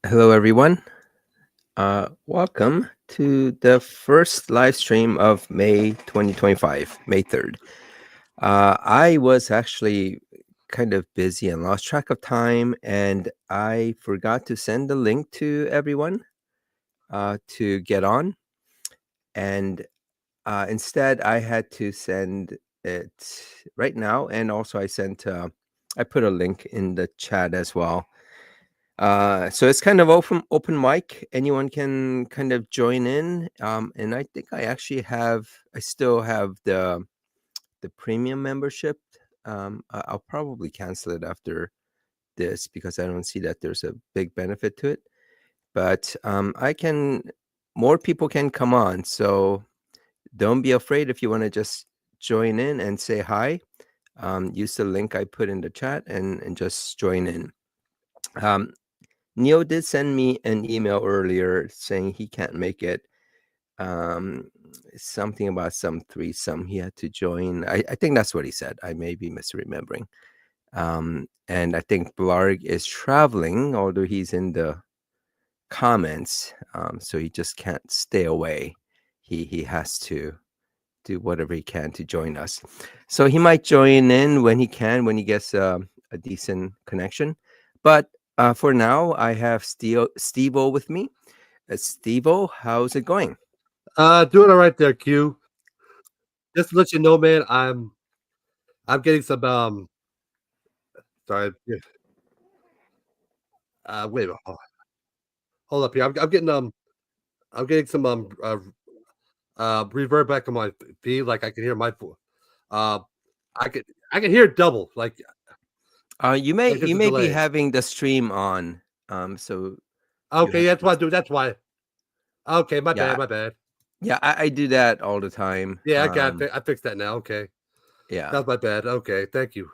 Hello, everyone. Welcome to the first live stream of May 2025, May 3rd. I was actually kind of busy and lost track of time, and I forgot to send the link to everyone to get on. And instead, I had to send it right now. And also, I put a link in the chat as well. So it's kind of open mic. Anyone can kind of join in. And I think I still have the premium membership. I'll probably cancel it after this because I don't see that there's a big benefit to it. But more people can come on. So don't be afraid if you want to just join in and say hi. Use the link I put in the chat and just join in. Neil did send me an email earlier saying he can't make it. Something about some threesome he had to join. I think that's what he said. I may be misremembering. And I think Blarg is traveling, although he's in the comments. So he just can't stay away. He has to do whatever he can to join us. So he might join in when he can, when he gets a decent connection. But for now, I have Steve-O with me. Steve-O, how's it going? Doing all right there, Q. Just to let you know, man, I'm getting some sorry. Wait, hold up here. I'm getting some reverb back on my feed. Like I can hear my I can hear it double. Like you may be having the stream on. So okay, that's what I do. That's why. Okay, my bad. Yeah, I do that all the time. Yeah, I got it. I fixed that now. Okay. Yeah. That's my bad. Okay, thank you.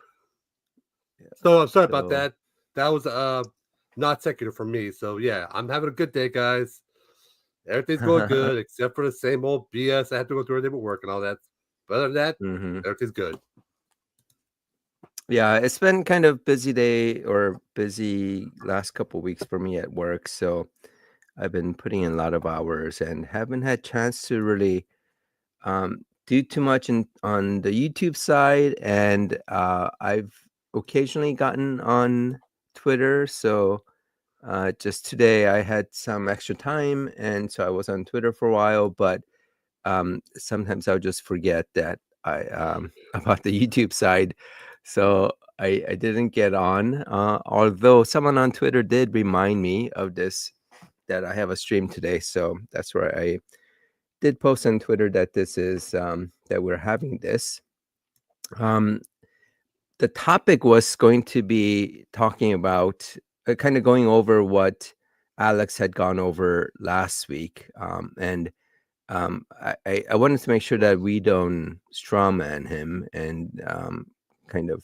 Yeah, so I'm sorry about that. That was not secular for me. So yeah, I'm having a good day, guys. Everything's going good except for the same old BS I had to go through everything with work and all that. But other than that, everything's good. Yeah, it's been kind of busy last couple of weeks for me at work. So I've been putting in a lot of hours and haven't had chance to really do too much on the YouTube side. And I've occasionally gotten on Twitter. So just today I had some extra time, and so I was on Twitter for a while. But sometimes I'll just forget that about the YouTube side. So I didn't get on, although someone on Twitter did remind me of this, that I have a stream today. So that's where I did post on Twitter that this is that we're having this. The topic was going to be talking about kind of going over what Alex had gone over last week, and I wanted to make sure that we don't strawman him and kind of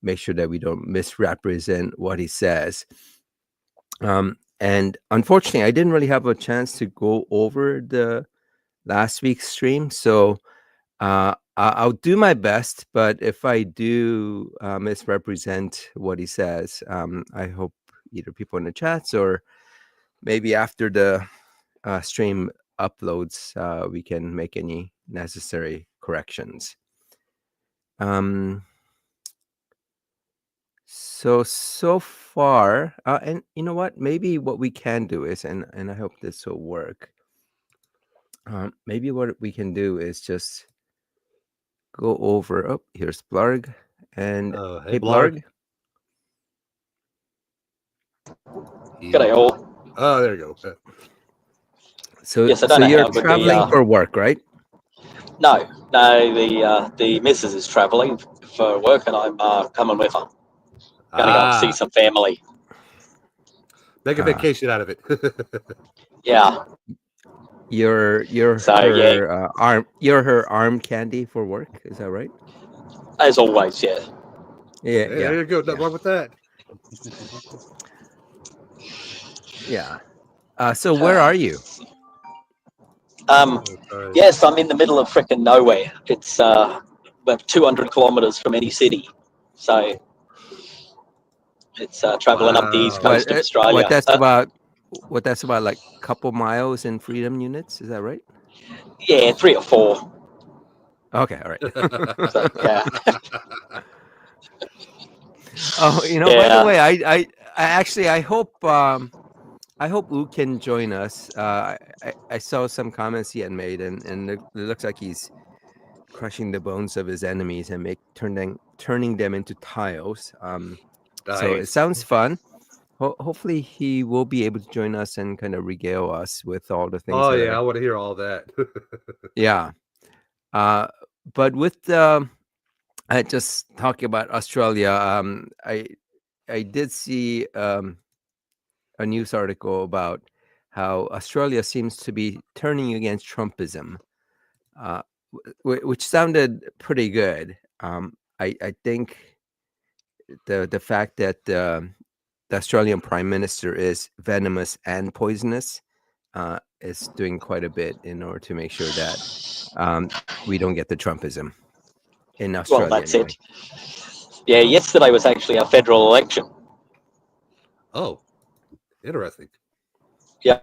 make sure that we don't misrepresent what he says. And unfortunately, I didn't really have a chance to go over the last week's stream, so I'll do my best. But if I do misrepresent what he says, I hope either people in the chats or maybe after the stream uploads, we can make any necessary corrections. So far, and you know what? Maybe what we can do is, and I hope this will work. Maybe what we can do is just go over. Oh, here's Blarg, and hey Blarg. G'day all. Oh, there you go. So, yes, I don't know you're how traveling for work, right? No. The missus is traveling for work, and I'm coming with her. Gonna go and see some family. Make a vacation out of it. Yeah. You're her arm candy for work. Is that right? As always, yeah. Yeah. There you go. Nothing wrong with that. Yeah. So where are you? Yes, I'm in the middle of frickin' nowhere. It's about 200 kilometers from any city. So It's traveling up the east Wow. coast of Australia. What that's about, like couple miles in freedom units, is that right? Yeah, 3 or 4. Okay, all right. So, yeah. Oh, by the way, I actually I hope Wu can join us. I saw some comments he had made, and it looks like he's crushing the bones of his enemies and turning them into tiles. So it Nice. sounds fun. Hopefully he will be able to join us and kind of regale us with all the things Oh that yeah, I are. want to hear all that. Yeah. But with just talking about Australia, I did see a news article about how Australia seems to be turning against Trumpism, uh, which sounded pretty good. I think the fact that the Australian Prime Minister is venomous and poisonous is doing quite a bit in order to make sure that we don't get the Trumpism in Well, Australia that's anyway. it. Yeah, yesterday was actually a federal election. Oh, interesting. Yeah.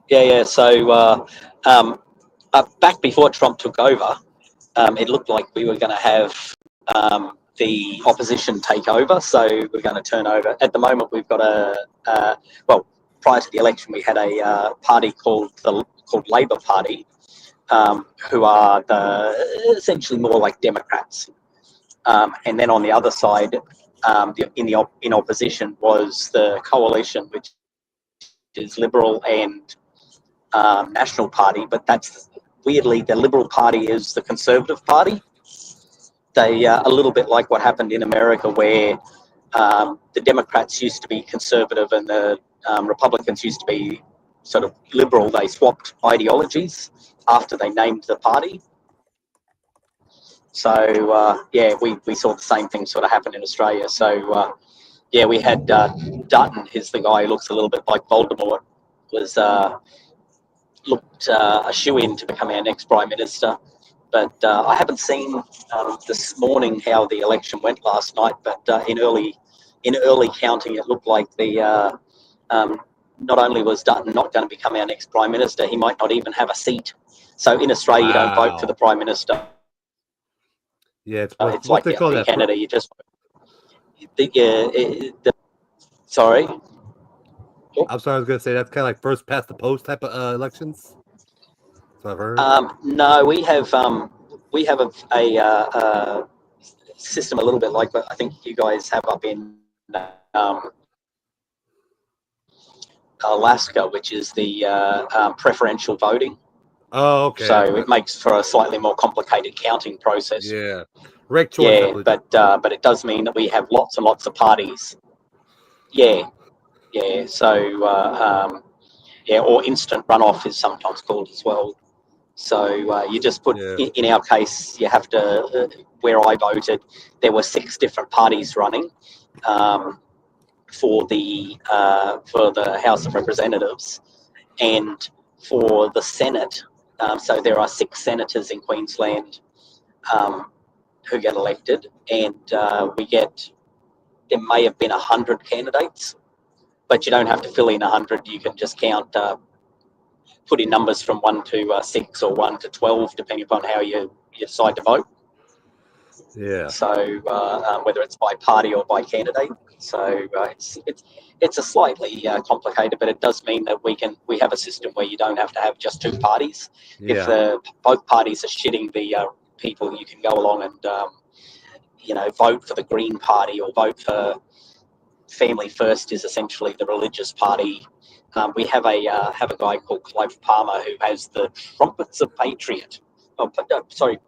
Yeah. So back before Trump took over, it looked like we were going to have the opposition take over. So we're going to turn over. At the moment, we've got well, prior to the election, we had a party called Labor Party, who are essentially more like Democrats. And then on the other side, in opposition was the coalition, which is Liberal and National Party. But that's weirdly, the Liberal Party is the Conservative Party. They a little bit like what happened in America, where the Democrats used to be conservative and the Republicans used to be sort of liberal. They swapped ideologies after they named the party. So yeah, we saw the same thing sort of happen in Australia. So yeah, we had Dutton, is the guy who looks a little bit like Voldemort, was looked a shoe-in to become our next Prime Minister. But I haven't seen this morning how the election went last night. But in early counting, it looked like the not only was Dutton not going to become our next Prime Minister, he might not even have a seat. So in Australia, you don't vote for the Wow. Prime Minister. Yeah, it's It's what like they call in that. Canada. You just sorry. I'm sorry, I was gonna say that's kind of like first past the post type of elections. That's what I've heard. No, we have a system a little bit like what I think you guys have up in um, Alaska, which is the preferential voting. Oh, okay. So it makes for a slightly more complicated counting process. Yeah, ranked choice. Yeah, but it does mean that we have lots and lots of parties. Yeah. So yeah, or instant runoff is sometimes called as well. So you just put, Yeah. in our case, you have to, where I voted, there were 6 different parties running for the House of Representatives, and for the Senate. So there are 6 senators in Queensland who get elected, and there may have been 100 candidates, but you don't have to fill in 100. You can just count. Put in numbers from 1 to 6 or 1 to 12, depending upon how you decide to vote. Yeah. So whether it's by party or by candidate. So it's a slightly complicated, but it does mean that we have a system where you don't have to have just 2 parties. Yeah. If both parties are shitting the people, you can go along and vote for the Green Party or vote for Family First, is essentially the religious party. We have a guy called Clive Palmer who has the Trumpets of Patriot. Oh, sorry,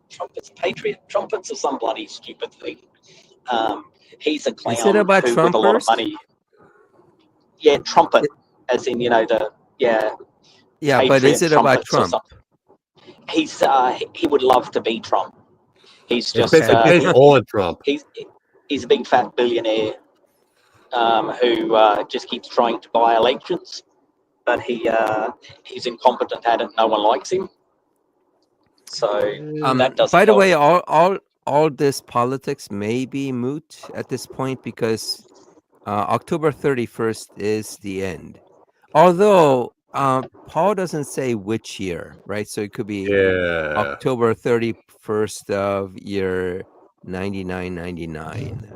Trumpets Patriot. Trumpets are some bloody stupid thing. He's a Is it clown about who, with Trump a lot of first? money. Yeah, trumpet, as in Yeah, but is Patriot it about trumpets or Trump? something. He would love to be Trump. He's It's just based on Trump. he's a big fat billionaire who just keeps trying to buy elections, but he's incompetent at it. No one likes him, so that doesn't By the go. way, all all this politics may be moot at this point because October 31st is the end. Although Paul doesn't say which year, right? So it could be Yeah. October 31st of year 9999.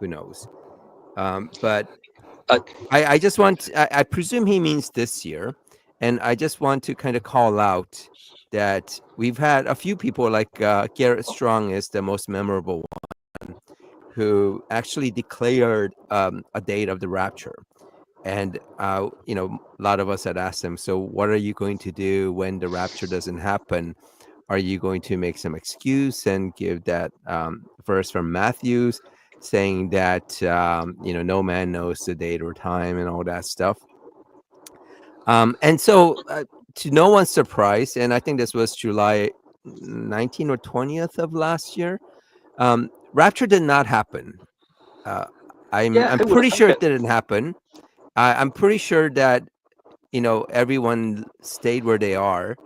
Who knows? But Uh, I just want, I presume he means this year. And I just want to kind of call out that we've had a few people like Garrett Strong is the most memorable one who actually declared a date of the rapture. And, a lot of us had asked him, so what are you going to do when the rapture doesn't happen? Are you going to make some excuse and give that verse from Matthew's saying that, no man knows the date or time and all that stuff? And so, to no one's surprise, and I think this was July 19th or 20th of last year, rapture did not happen. I'm who would have pretty thunk sure it it? didn't happen. I'm pretty sure that everyone stayed where they are.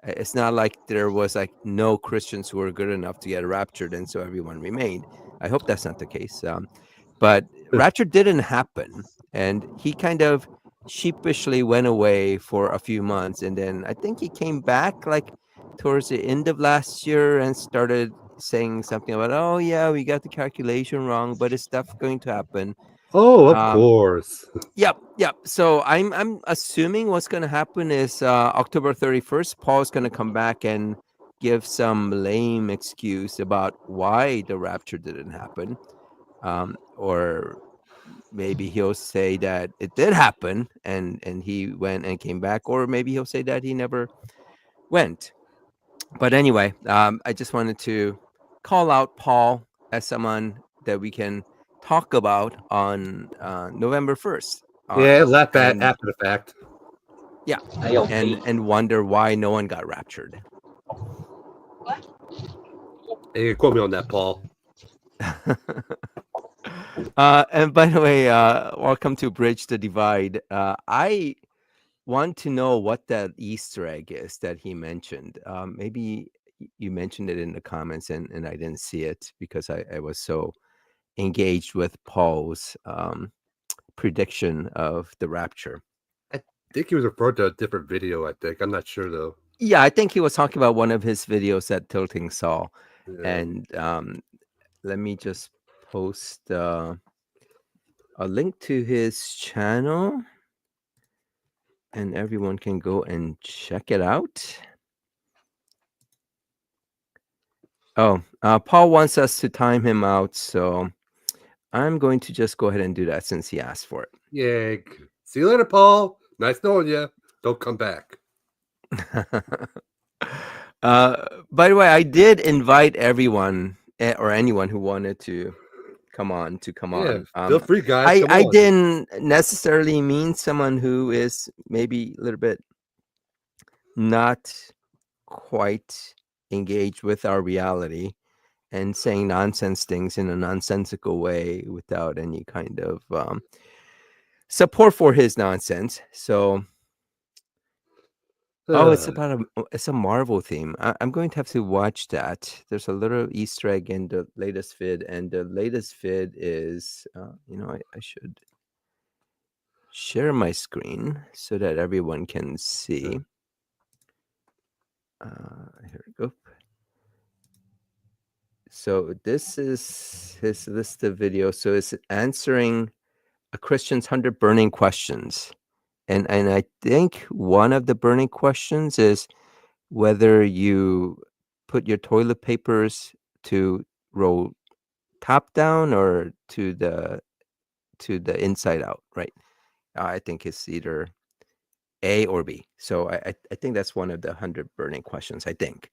It's not like there was like no Christians who were good enough to get raptured, and so everyone remained. I hope that's not the case. But rapture didn't happen, and he kind of sheepishly went away for a few months, and then I think he came back like towards the end of last year and started saying something about, oh yeah, we got the calculation wrong, but it's stuff going to happen. Oh, of Um, course. Yep. So I'm assuming what's going to happen is October 31st, Paul's going to come back and give some lame excuse about why the rapture didn't happen, or maybe he'll say that it did happen and he went and came back, or maybe he'll say that he never went. But anyway, I just wanted to call out Paul as someone that we can talk about on November 1st. Yeah, laugh at And after the fact. yeah, ALP. and wonder why no one got raptured. And you can quote me on that, Paul. And by the way, welcome to Bridge the Divide. I want to know what that Easter egg is that he mentioned. Maybe you mentioned it in the comments and I didn't see it because I was so engaged with Paul's prediction of the rapture. I think he was referring to a different video, I think. I'm not sure, though. Yeah, I think he was talking about one of his videos that Tilting saw. Yeah. And let me just post a link to his channel and everyone can go and check it out. Oh, Paul wants us to time him out, so I'm going to just go ahead and do that since he asked for Yeah. See you later, Paul. Nice knowing you. Don't come back. it. By the way, I did invite everyone or anyone who wanted to come on. Yeah, feel free, guys. Come I on. didn't necessarily mean someone who is maybe a little bit not quite engaged with our reality and saying nonsense things in a nonsensical way without any kind of support for his nonsense. So, oh, it's a Marvel theme. I'm going to have to watch that. There's a little Easter egg in the latest vid, and the latest vid is, I should share my screen so that everyone can see. Here we go. So this is his list of videos. So it's answering a Christian's 100 burning questions. And I think one of the burning questions is whether you put your toilet papers to roll top down or to the inside out, right? I think it's either A or B. So I think that's one of the 100 burning questions, I think.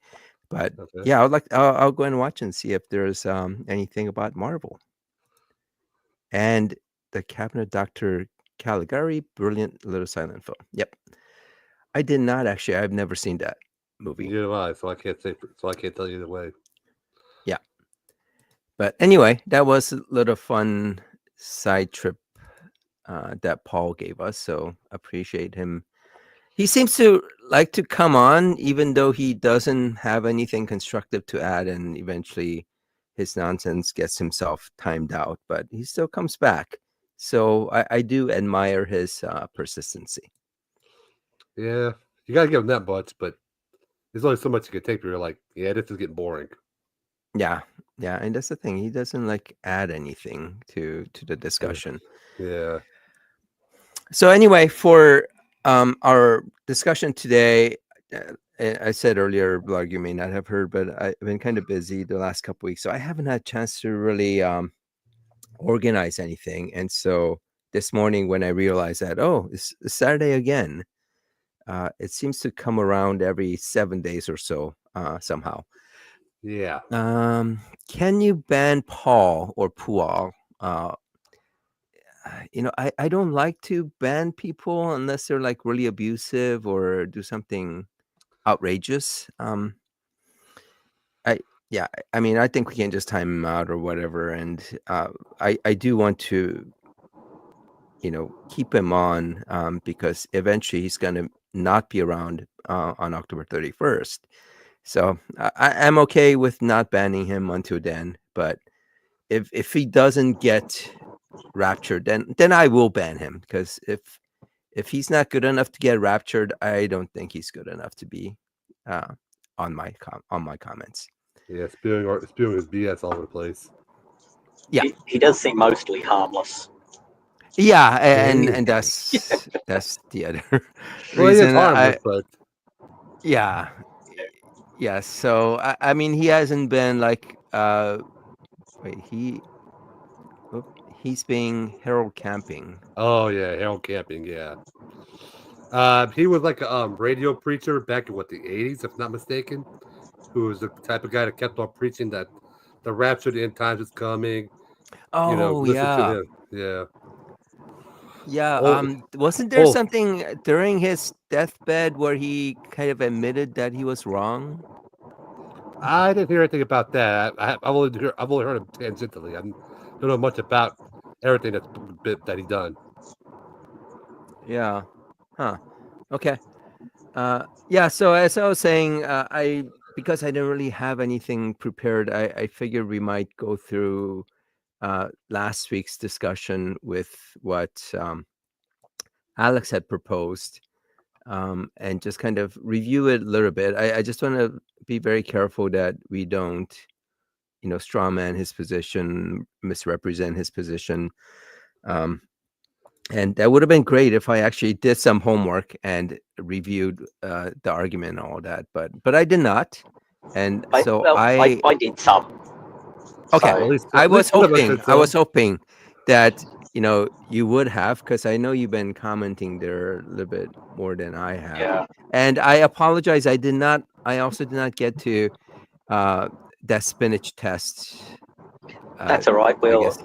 But Okay. yeah, I'll go and watch and see if there's anything about Marvel. And the Cabinet Dr. Caligari, brilliant little silent film. Yep. I did not actually. I've never seen that movie. Neither have I, so I can't say. So I can't tell you either way. Yeah. But anyway, that was a little fun side trip that Paul gave us. So appreciate him he seems to like to come on, even though he doesn't have anything constructive to add, and eventually his nonsense gets himself timed out. But he still comes back, so I do admire his persistency. Yeah, you gotta give him that much, but there's only so much you can take. Where you're like, yeah, this is getting boring. Yeah, yeah, and that's the thing. He doesn't like add anything to the discussion. Yeah. So anyway, for our discussion today, I said earlier, blog, you may not have heard, but I've been kind of busy the last couple weeks, so I haven't had a chance to really organize anything. And so this morning, when I realized that, oh, it's Saturday again, it seems to come around every 7 days or so somehow. Yeah. Can you ban Paul or Pual? I don't like to ban people unless they're like really abusive or do something outrageous. I mean, I think we can just time him out or whatever. And I do want to, keep him on because eventually he's going to not be around on October 31st. So I'm okay with not banning him until then. But if he doesn't get raptured, then I will ban him, because if he's not good enough to get raptured, I don't think he's good enough to be on my comments. Yeah, spewing his BS all over the place. Yeah. He does seem mostly harmless. Yeah, and that's the other Well, he is reason. harmless, but Yeah. So I mean, he hasn't been like he's being Harold Camping. oh yeah, Harold Camping, yeah. He was like a radio preacher back in the 80s, if not mistaken, who was the type of guy that kept on preaching that the rapture, the end times is coming. Oh Listen to yeah. him. Yeah. Yeah, wasn't there Oh, something during his deathbed where he kind of admitted that he was wrong? I didn't hear anything about that. I've only heard him tangentially. I don't know much about everything that he done. Yeah. Huh. Okay. Yeah, so as I was saying, because I didn't really have anything prepared, I figured we might go through last week's discussion with what Alex had proposed, and just kind of review it a little bit. I just want to be very careful that we don't, strawman his position, misrepresent his position. And that would have been great if I actually did some homework and reviewed the argument and all that, but I did not. And so I did some. okay. So, I at least was one of us hoping did some. that you would have, because I know you've been commenting there a little bit more than I have. yeah. And I apologize. I also did not get to that spinach test. That's all right.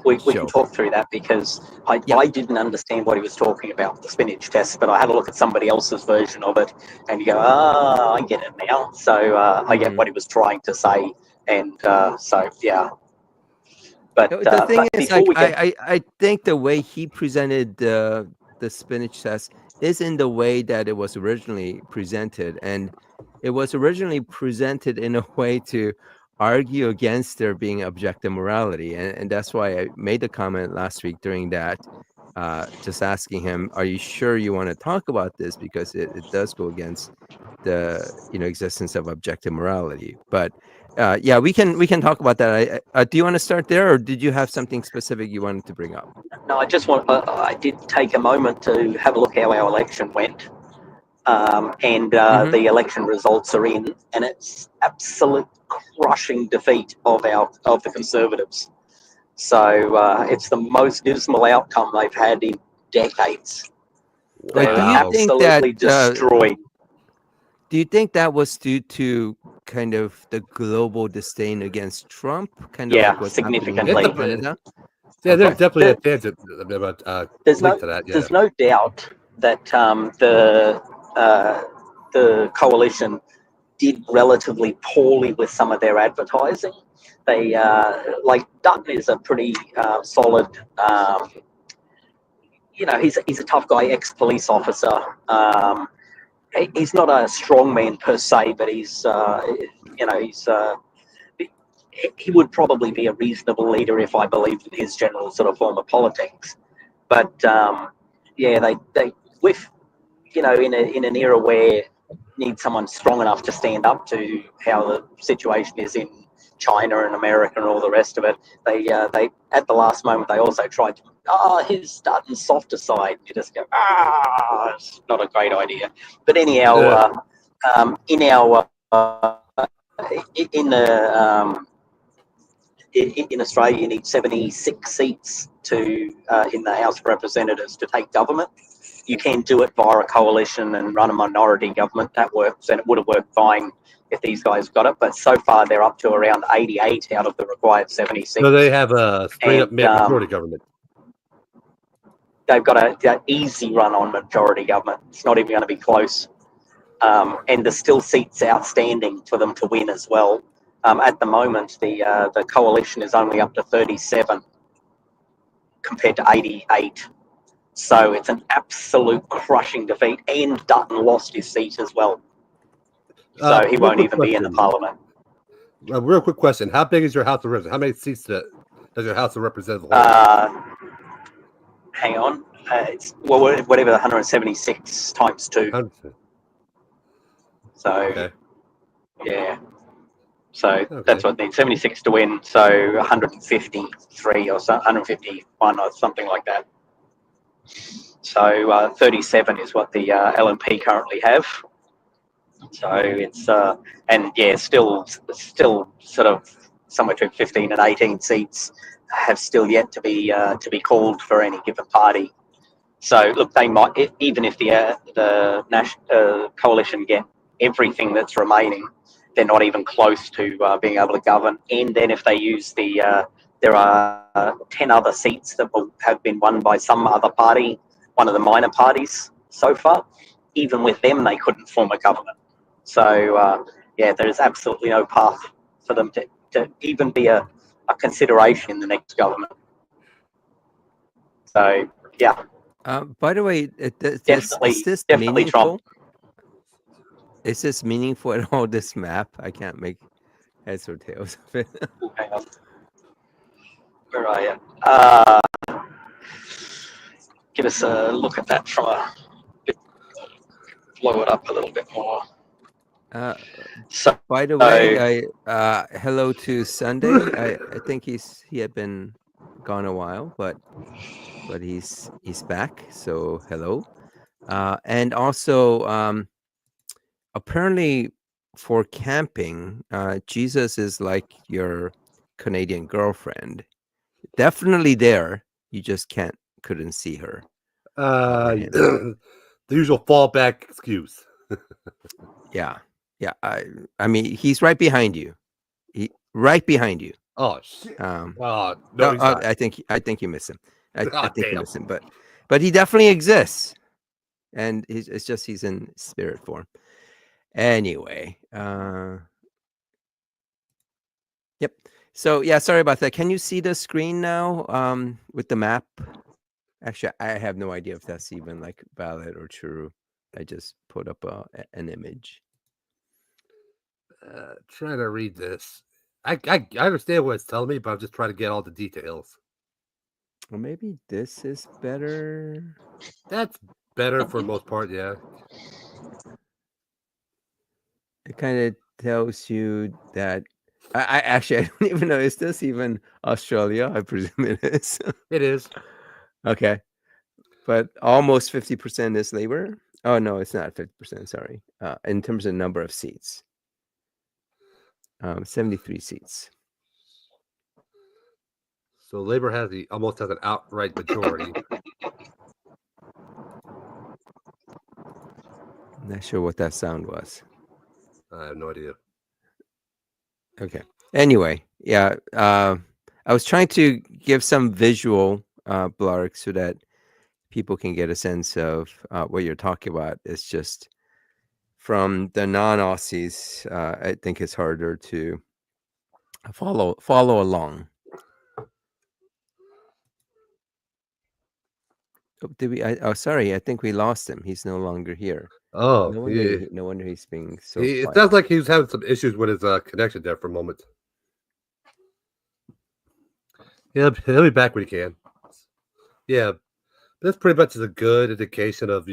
We can talk through that, because I didn't understand what he was talking about, the spinach test, but I had a look at somebody else's version of it, and you go, I get it now. So I get what he was trying to say, and so yeah. But The thing is, before we get, I think the way he presented the spinach test is in the way that it was originally presented, and it was originally presented in a way to argue against there being objective morality, and that's why I made the comment last week during that, just asking him, "Are you sure you want to talk about this, because it does go against the existence of objective morality?" But yeah, we can talk about that. Do you want to start there, or did you have something specific you wanted to bring up? no, I did take a moment to have a look how our election went, and the election results are in, and it's absolute crushing defeat of the Conservatives. So it's the most dismal outcome they've had in decades. They're Do you think absolutely that destroyed. do you think that was due to kind of the global disdain against Trump, kind of like what's happening in significantly. Canada? Yeah, there's definitely a tangent about There's link to that. Yeah. there's no doubt that the coalition did relatively poorly with some of their advertising. They like Dutton is a pretty solid. He's a tough guy, ex-police officer. he's not a strong man per se, but he's he's he would probably be a reasonable leader if I believed in his general sort of form of politics. But yeah, they with in an era where need someone strong enough to stand up to how the situation is in China and America and all the rest of it. They at the last moment they also tried to his starting softer side. You just go it's not a great idea. But anyhow, in our in the in Australia, you need 76 seats to in the House of Representatives to take government. You can do it via a coalition and run a minority government. That works, and it would have worked fine if these guys got it. But so far, they're up to around 88 out of the required 76. So they have a straight up And majority government. they've got an easy run on majority government. It's not even going to be close. And there's still seats outstanding for them to win as well. At the moment, the coalition is only up to 37 compared to 88. So it's an absolute crushing defeat. And Dutton lost his seat as well. So he won't even be in the parliament. Real quick question. How big is your House of Representatives? How many seats does your House of Representatives hold? Hang on. It's whatever 176 times 2. 100. So, Okay. yeah. So that's what they need, 76 to win. So 153 or 151 or something like that. So 37 is what the LNP currently have. So it's and yeah, still sort of somewhere between 15 and 18 seats have still yet to be called for any given party. So look, they might, even if the national coalition get everything that's remaining, they're not even close to being able to govern. And then if they use there are 10 other seats that will have been won by some other party, one of the minor parties so far. Even with them, they couldn't form a government. So yeah, there is absolutely no path for them to even be a consideration in the next government. So yeah. By the way, is this definitely meaningful? Trump. Is this meaningful at all? This map, I can't make heads or tails of it. Hang on. Where are you? Give us a look at that from a bit. Blow it up a little bit more. So, by the way, hello to Sunday. I think he had been gone a while, but he's back. So hello, and also apparently for camping, Jesus is like your Canadian girlfriend. Definitely there. You just couldn't see her. The usual fallback excuse. Yeah. I mean, he's right behind you. Right behind you. Oh shit! No, he's not. I think you miss him. I think you miss him, but he definitely exists, and it's just he's in spirit form. Anyway, yep. So yeah, sorry about that. Can you see the screen now? With the map. Actually, I have no idea if that's even like valid or true. I just put up an image. Trying to read this. I understand what it's telling me, but I'm just trying to get all the details. Well, maybe this is better. That's better for the most part, yeah. It kind of tells you that I actually I don't even know, is this even Australia? I presume it is. It is. Okay. But almost 50% is Labor. Oh no, it's not 50%, sorry. In terms of number of seats. 73 seats. So Labor almost has an outright majority. I'm not sure what that sound was. I have no idea. Okay. Anyway, yeah. I was trying to give some visual Blark so that people can get a sense of what you're talking about. It's just from the non-Aussies, I think it's harder to follow along. Oh, did we? Sorry, I think we lost him. He's no longer here. Oh, No wonder. No wonder he's being so it quiet. sounds like he was having some issues with his connection there for a moment. He'll be back when he can. Yeah, that's pretty much a good indication of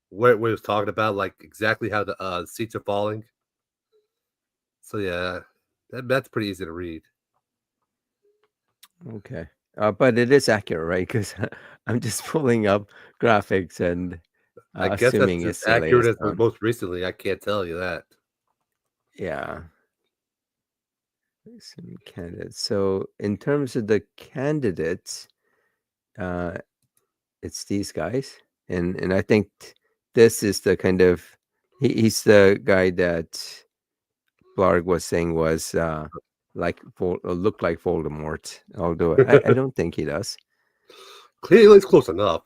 what he was talking about, like exactly how the seats are falling. So yeah, that's pretty easy to read. Okay. But it is accurate, right? Because I'm just pulling up graphics and I guess assuming that's as it's the accurate latest as the one. most recently. I can't tell you that. Yeah. Some candidates. So in terms of the candidates, uh, it's these guys, and I think this is the kind of he's the guy that Blarg was saying was looked like Voldemort, although I don't think he does. Clearly, it's close enough.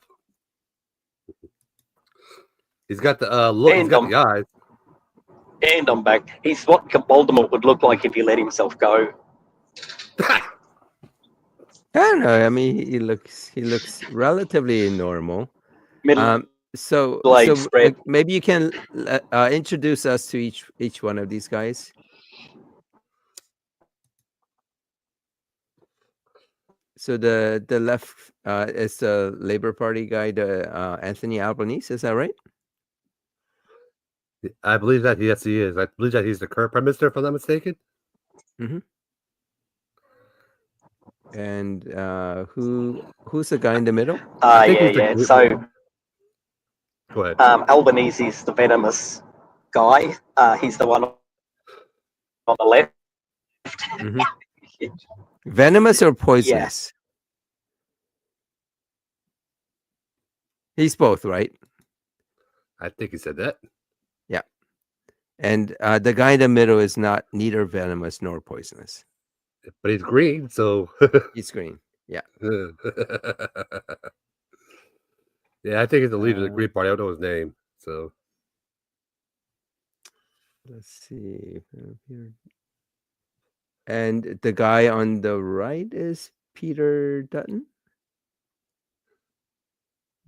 He's got the look. He's And got the eyes. I'm back. He's what Voldemort would look like if he let himself go. I don't know. I mean, he looks relatively normal. Middle So age spread. maybe you can introduce us to each one of these guys. So the left is the Labor Party guy, the Anthony Albanese. Is that right? I believe that yes, he is. I believe that he's the current prime minister, if I'm not mistaken. Mm-hmm. And who's the guy in the middle? I think he's Yeah. So Go ahead. Albanese is the venomous guy. He's the one on the left. Mm-hmm. Venomous or Yeah. poisonous? He's both, right? I think he said that. Yeah. And the guy in the middle is neither venomous nor poisonous. But he's green, so He's green. Yeah. yeah, I think he's the leader of the Green Party. I don't know his name. So Let's see. And the guy on the right is Peter Dutton?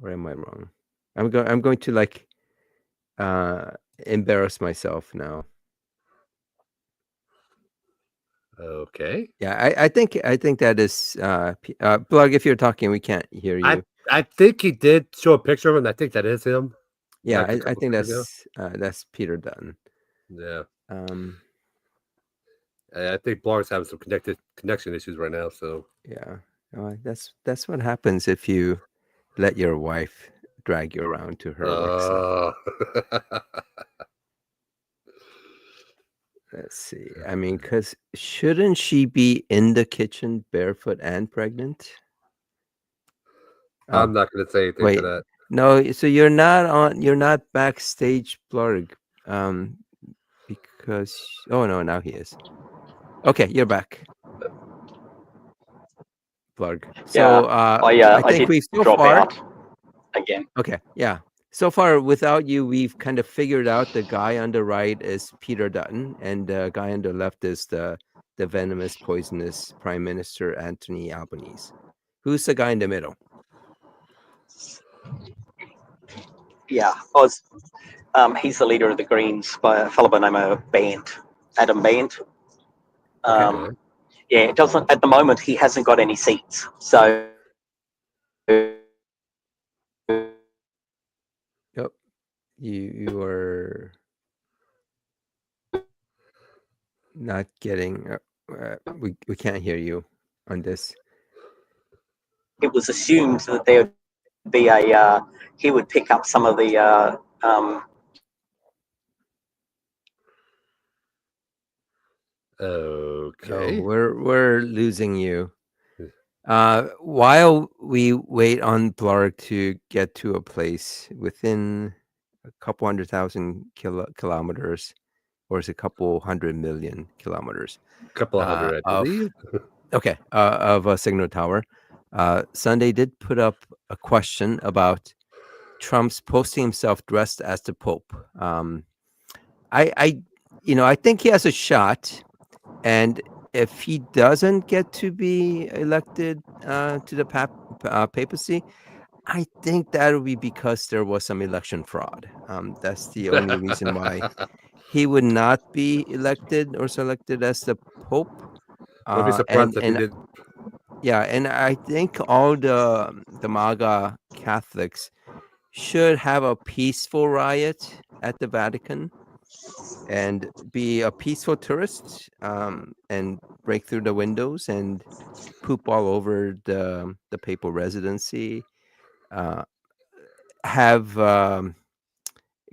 Or am I wrong? I'm going to like embarrass myself now. okay. Yeah, I think that is Plug. If you're talking, we can't hear you. I think he did show a picture of him. I think that is him. Yeah, Like a I couple think years ago. that's Peter Dutton. Yeah. Um, I think Blar's having some connection issues right now. So yeah, that's what happens if you let your wife drag you around to her work stuff. Let's see. I mean, because shouldn't she be in the kitchen barefoot and pregnant? I'm not going to say anything to Wait, that. no. So you're not backstage, Blarg, because oh no, now he is. Okay, you're back, Blarg. So I think did we've so drop far. out again. Okay, yeah. So far, without you, we've kind of figured out the guy on the right is Peter Dutton, and the guy on the left is the venomous, poisonous Prime Minister Anthony Albanese. Who's the guy in the middle? Yeah, he's the leader of the Greens by a fellow by the name of Adam Band. Okay. Yeah, it doesn't at the moment. He hasn't got any seats, so Yep. You are not getting. We can't hear you on this. it was assumed that there would be he would pick up some of the Okay. Oh, we're losing you. While we wait on Blarg to get to a place within a couple 100,000 kilometers, or is it a couple 100 million kilometers? Couple of hundred, I believe. Of a signal tower. Sunday did put up a question about Trump's posting himself dressed as the Pope. I think he has a shot, and if he doesn't get to be elected to the papacy, I think that would be because there was some election fraud. That's the only reason why he would not be elected or selected as the Pope. Wouldn't be And surprised if he did. yeah, and I think all the MAGA Catholics should have a peaceful riot at the Vatican and be a peaceful tourist, and break through the windows and poop all over the papal residency. Uh, have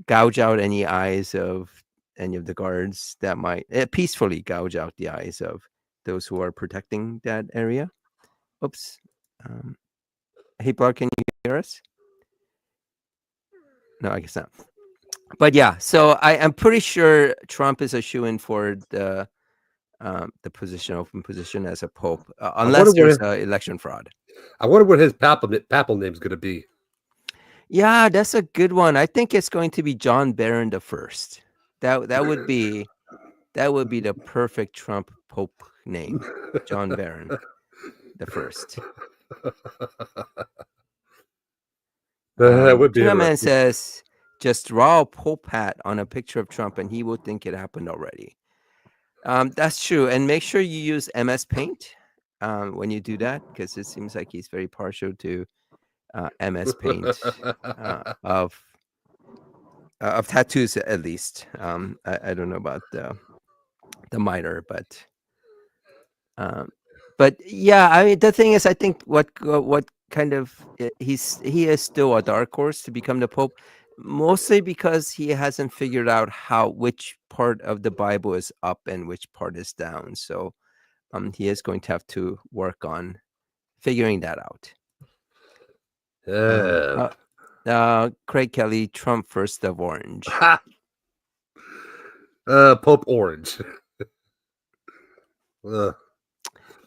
gouge out any eyes of any of the guards that might peacefully gouge out the eyes of those who are protecting that area. Oops. Um, hey, Blark, can you hear us? No, I guess not. But yeah, so I am pretty sure Trump is a shoo-in for the position, open position as a pope, I wonder unless what there's election fraud. I wonder what his papal name's going to be. Yeah, that's a good one. I think it's going to be John Barron the First. That would be the perfect Trump pope name, John Barron the First. That would be Tuna Man interesting. says, just draw a pope hat on a picture of Trump and he will think it happened already. That's true. And make sure you use MS Paint when you do that, because it seems like he's very partial to MS Paint of tattoos, at least. I don't know about the minor, but yeah, I mean, the thing is, I think what kind of he is still a dark horse to become the Pope, mostly because he hasn't figured out which part of the Bible is up and which part is down. So he is going to have to work on figuring that out. Craig Kelly, Trump first of orange. Pope Orange.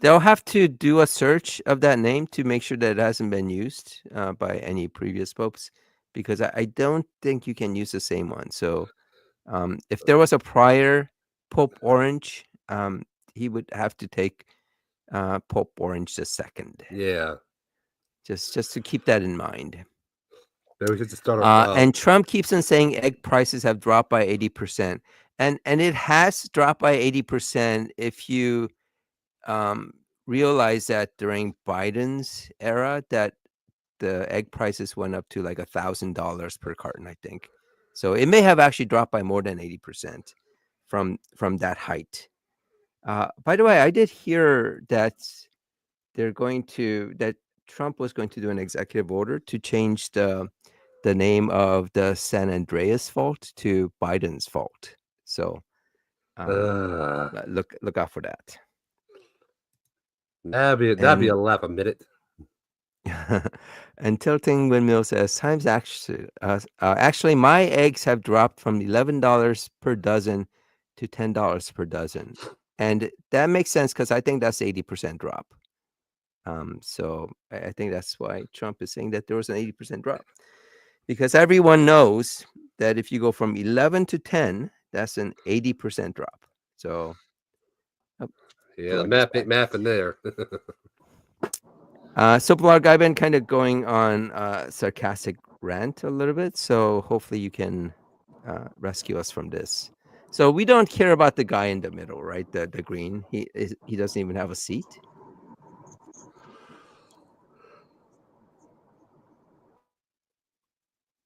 They'll have to do a search of that name to make sure that it hasn't been used by any previous popes, because I don't think you can use the same one. So if there was a prior Pope Orange, he would have to take Pope Orange the second. Yeah. Just to keep that in mind. Maybe we should just start and Trump keeps on saying egg prices have dropped by 80%. And it has dropped by 80% if you realize that during Biden's era that the egg prices went up to like $1,000 per carton, I think. So it may have actually dropped by more than 80% from that height. By the way, I did hear that Trump was going to do an executive order to change the name of the San Andreas Fault to Biden's Fault. So look out for that. That'd be a laugh a minute. And Tilting Windmill says, times actually my eggs have dropped from $11 per dozen to $10 per dozen. And that makes sense because I think that's 80% drop. So I think that's why Trump is saying that there was an 80% drop. Because everyone knows that if you go from 11 to 10, that's an 80% drop. So yeah, math ain't math in there. So Blarg, I've been kind of going on sarcastic rant a little bit, so hopefully you can rescue us from this. So we don't care about the guy in the middle, right? The green. He doesn't even have a seat.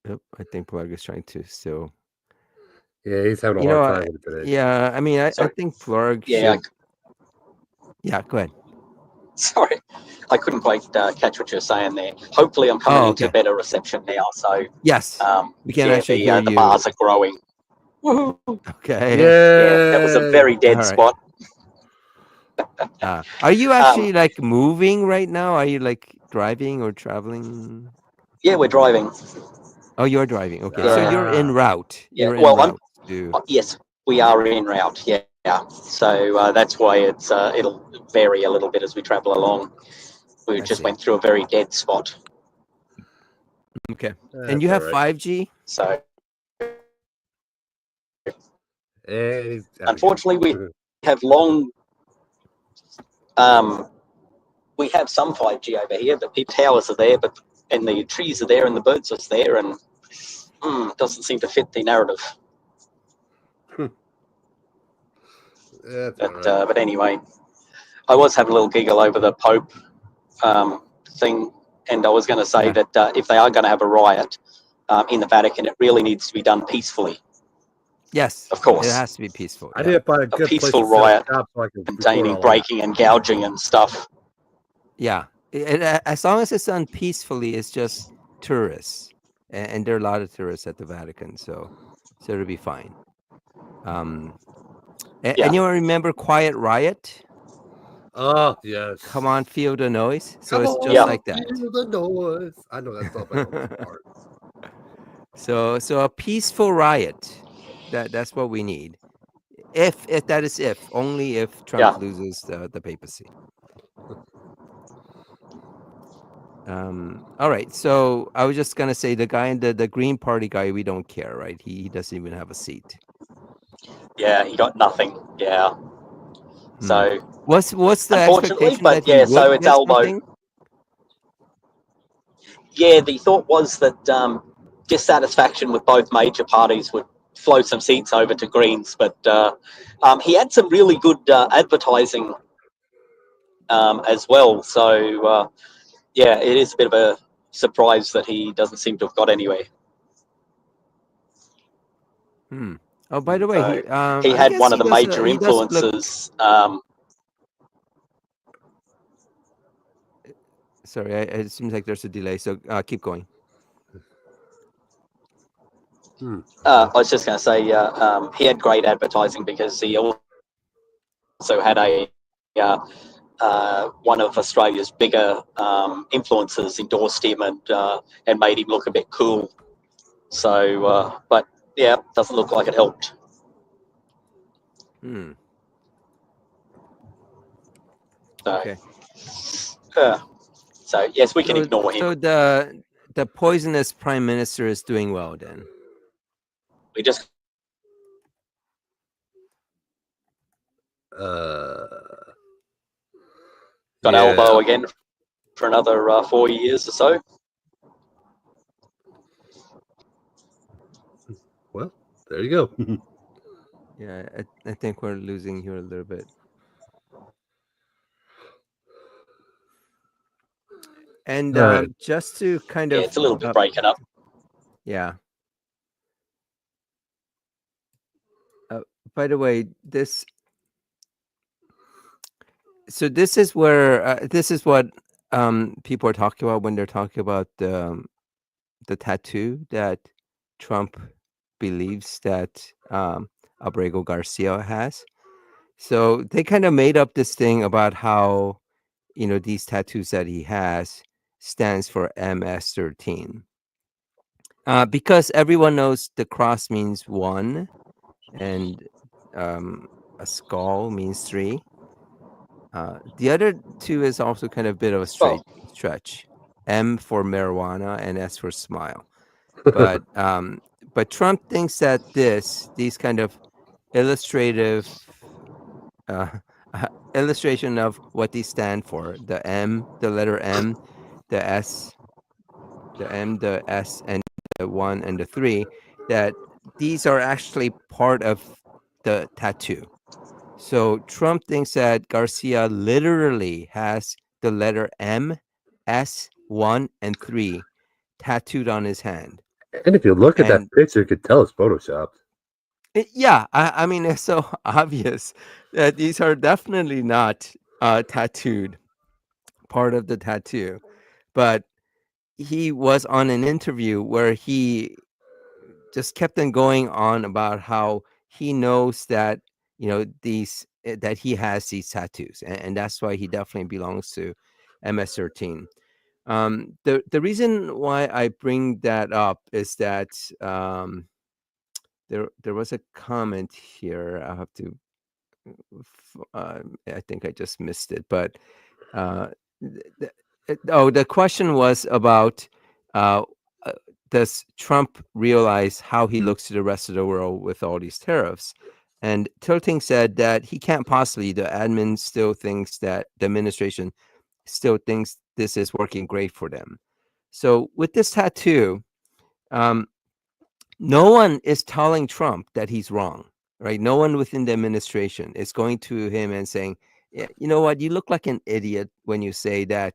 I think Blarg is trying to still. Yeah, he's having a hard time with it today. Yeah, I mean, I think Blarg should. Yeah, go ahead. Sorry, I couldn't quite catch what you're saying there. Hopefully, I'm coming into better reception now. So yes, we can actually hear you. The bars are growing. Woohoo! Okay. Yeah, that was a very dead spot. Are you actually like moving right now? Are you like driving or traveling? Yeah, we're driving. Oh, you're driving. Okay, so you're en route. Yeah, you're en route yes, we are en route. Yeah. So that's why it'll vary a little bit as we travel along. We just went through a very dead spot. Okay, and you have 5G. So unfortunately, we have we have some 5G over here. The towers are there, but and the trees are there and the birds are there, and doesn't seem to fit the narrative. That's all right. But anyway, I was having a little giggle over the Pope thing, and I was going to say that if they are going to have a riot in the Vatican, it really needs to be done peacefully. Yes, of course, it has to be peaceful. I need to find a good peaceful place to riot set up so I can record containing all breaking and gouging and stuff. Yeah, as long as it's done peacefully, it's just tourists, and there are a lot of tourists at the Vatican, so it'll be fine. And you remember Quiet Riot? Oh, yes. Come on, feel the noise. So Come it's on, just like that. feel the noise. I know that song, but I don't know the part. So a peaceful riot. That's what we need. If that is only if Trump loses the papacy. All right. So I was just gonna say the guy in the Green Party guy, we don't care, right? He doesn't even have a seat. Yeah, he got nothing. Yeah. So what's the unfortunately, expectation but that he would so it's get elbow. something? Yeah, the thought was that dissatisfaction with both major parties would flow some seats over to Greens, but he had some really good advertising as well. So yeah, it is a bit of a surprise that he doesn't seem to have got anywhere. Oh, by the way, he had one of the major influences. Sorry, it seems like there's a delay, so keep going. I was just going to say he had great advertising because he also had one of Australia's bigger influencers endorsed him and made him look a bit cool. So, but yeah, doesn't look like it helped. Okay. So yes, we can ignore him. So the poisonous prime minister is doing well then. We just got elbow again for another 4 years or so. Well, there you go. Yeah, I think we're losing here a little bit. And just to kind of... it's a little bit breaking up. Yeah. By the way, this is where this is what people are talking about when they're talking about the tattoo that Trump believes that Abrego Garcia has. So they kind of made up this thing about how, these tattoos that he has stands for MS-13. Because everyone knows the cross means 1 and a skull means 3. The other 2 is also kind of a bit of a stretch. M for marijuana and S for smile. But Trump thinks that these kind of illustrative illustration of what these stand for, the M, the letter M, the S, the M, the S, and the 1 and the 3, that these are actually part of the tattoo. So Trump thinks that Garcia literally has the letter M, S, 1, and 3 tattooed on his hand. And if you look at that picture, you could tell it's photoshopped. Yeah, I mean, it's so obvious that these are definitely not tattooed, part of the tattoo. But he was on an interview where he just kept on going on about how he knows that, that he has these tattoos, and that's why he definitely belongs to MS-13. The reason why I bring that up is that there was a comment here. I have to. I think I just missed it, but the question was about does Trump realize how he looks to the rest of the world with all these tariffs? And Tilting said that he can't possibly. The admin still thinks that the administration still thinks this is working great for them. So with this tattoo, um, no one is telling Trump that he's wrong, right? No one within the administration is going to him and saying, "Yeah, you know what? You look like an idiot when you say that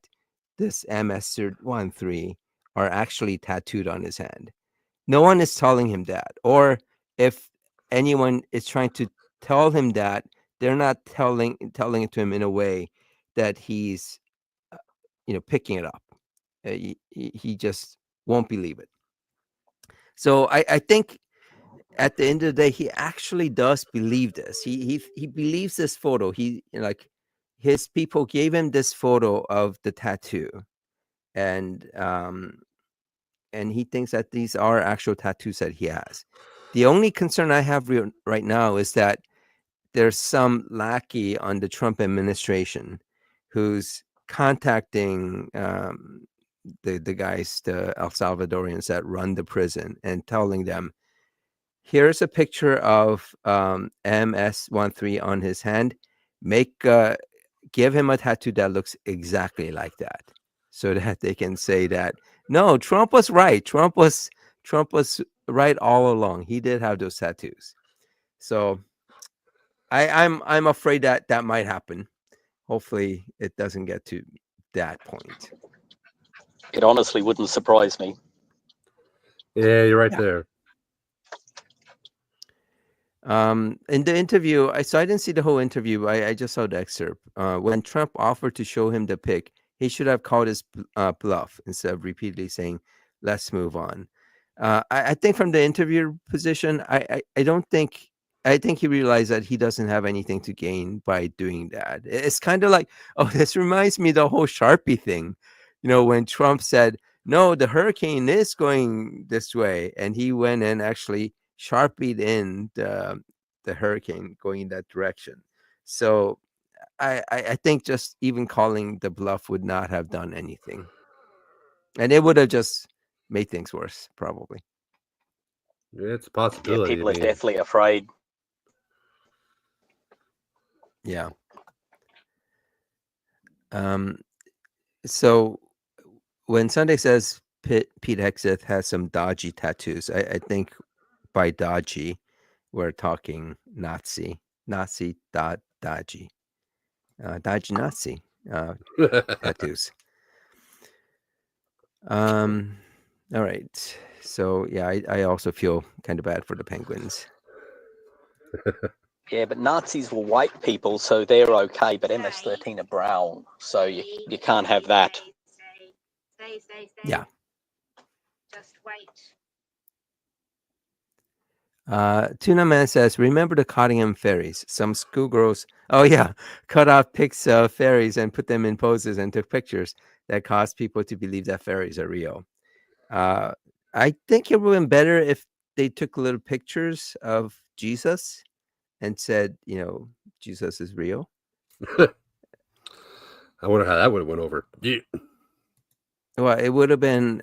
this MS-13 are actually tattooed on his hand." No one is telling him that. Or if anyone is trying to tell him that, they're not telling it to him in a way that he's picking it up. He just won't believe it. So I think at the end of the day, he actually does believe this. He believes this photo. Like his people gave him this photo of the tattoo, and he thinks that these are actual tattoos that he has. The only concern I have right now is that there's some lackey on the Trump administration who's contacting the guys, the El Salvadorians that run the prison, and telling them, here's a picture of MS-13 on his hand. Give him a tattoo that looks exactly like that, so that they can say that no, Trump was right. Trump was right all along. He did have those tattoos. So I'm afraid that that might happen. Hopefully, it doesn't get to that point. It honestly wouldn't surprise me. Yeah, you're right there. In the interview, I didn't see the whole interview. I just saw the excerpt. When Trump offered to show him the pic, he should have called his bluff instead of repeatedly saying, "Let's move on." I think from the interviewer position, I don't think. I think he realized that he doesn't have anything to gain by doing that. It's kind of like, oh, this reminds me of the whole Sharpie thing. When Trump said, "No, the hurricane is going this way," and he went and actually sharpied in the hurricane going in that direction. So I think just even calling the bluff would not have done anything, and it would have just made things worse, probably. Yeah, it's a Yeah, possibility. people are deathly afraid. Yeah. So when Sunday says Pete Hegseth has some dodgy tattoos, I think by dodgy, we're talking Nazi dodgy, dodgy Nazi tattoos. All right. So yeah, I also feel kind of bad for the Penguins. Yeah, but Nazis were white people, so they're okay. But MS-13 are brown, so you can't have that. Stay. Yeah. Just wait. Tuna Man says, remember the Cottingham ferries? Some schoolgirls, cut out pics of ferries and put them in poses and took pictures that caused people to believe that ferries are real. I think it would have been better if they took little pictures of Jesus and said, Jesus is real. I wonder how that would have went over. Yeah. Well, it would have been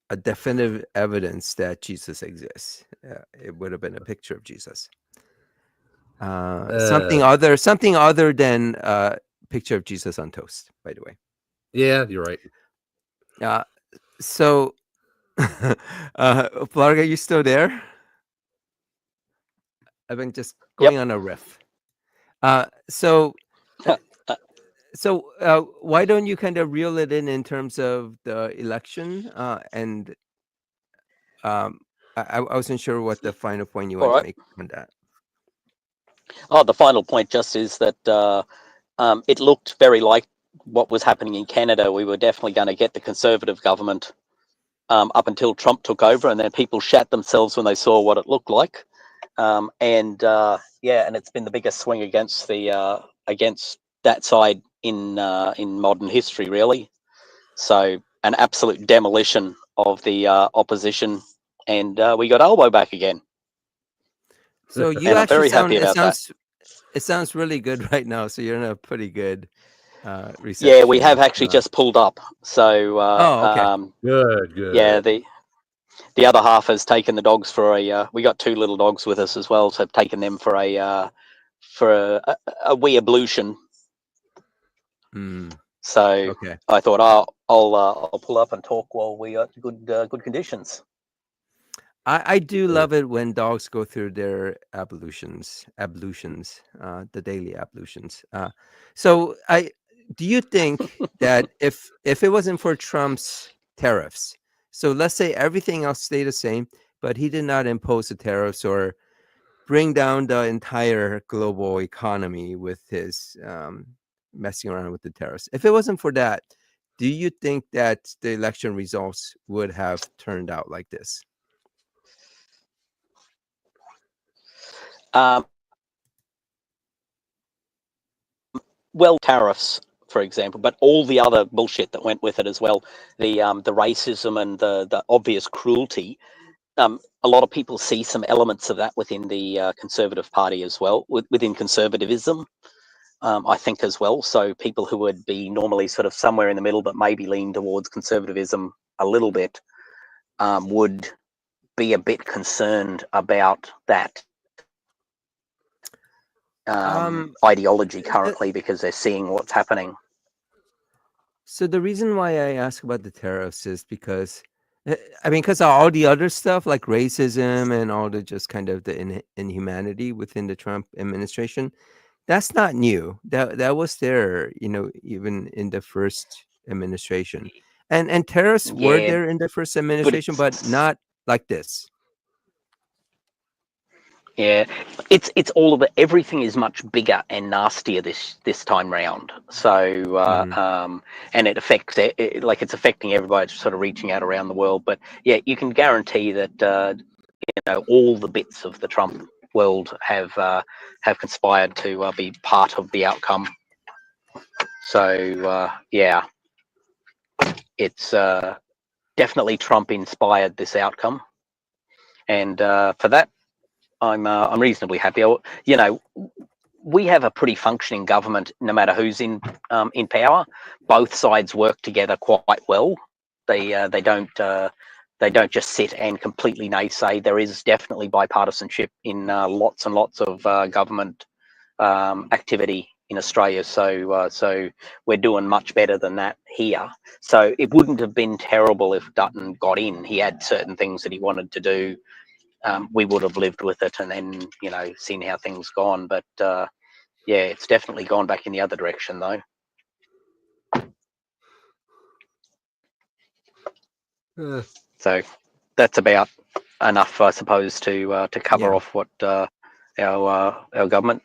a definitive evidence that Jesus exists. It would have been a picture of Jesus. Something other than a picture of Jesus on toast, by the way. Yeah, you're right. So, Flarga, you still there? I've been just going on a riff. So why don't you kind of reel it in terms of the election? And I wasn't sure what the final point you want to make on that. Oh, the final point just is that it looked very like what was happening in Canada. We were definitely going to get the Conservative government up until Trump took over, and then people shat themselves when they saw what it looked like. And it's been the biggest swing against that side in modern history, really. So an absolute demolition of the opposition, and we got Albo back again. So you and actually I'm very happy about that. It sounds really good right now. So you're in a pretty good reception. Yeah, we have actually just pulled up. So okay. Good. Yeah, the other half has taken the dogs for we got two little dogs with us as well, so I've taken them for a wee ablution. So okay. I thought I'll pull up and talk while we got good conditions. I do love it when dogs go through their ablutions, the daily ablutions. So do you think that if it wasn't for Trump's tariffs, so let's say everything else stayed the same, but he did not impose the tariffs or bring down the entire global economy with his messing around with the tariffs. If it wasn't for that, do you think that the election results would have turned out like this? Well, tariffs, for example, but all the other bullshit that went with it as well, the racism and the obvious cruelty. A lot of people see some elements of that within the Conservative Party as well, within conservatism, I think as well. So people who would be normally sort of somewhere in the middle, but maybe lean towards conservatism a little bit, would be a bit concerned about that ideology currently because they're seeing what's happening. So the reason why I ask about the tariffs is because, because all the other stuff like racism and all the just kind of the inhumanity within the Trump administration, that's not new. That was there, even in the first administration, and tariffs were Yeah, there in the first but administration, but not like this. Yeah, it's all of it. Everything is much bigger and nastier this time round. So and it affects like it's affecting everybody. It's sort of reaching out around the world. But yeah, you can guarantee that all the bits of the Trump world have conspired to be part of the outcome. So yeah, it's definitely Trump inspired this outcome, and for that. I'm reasonably happy. We have a pretty functioning government, no matter who's in power. Both sides work together quite well. They don't just sit and completely naysay. There is definitely bipartisanship in lots and lots of government activity in Australia. So we're doing much better than that here. So it wouldn't have been terrible if Dutton got in. He had certain things that he wanted to do. We would have lived with it and then, seen how things gone. But yeah, it's definitely gone back in the other direction, though. So that's about enough, I suppose, to cover off what our government.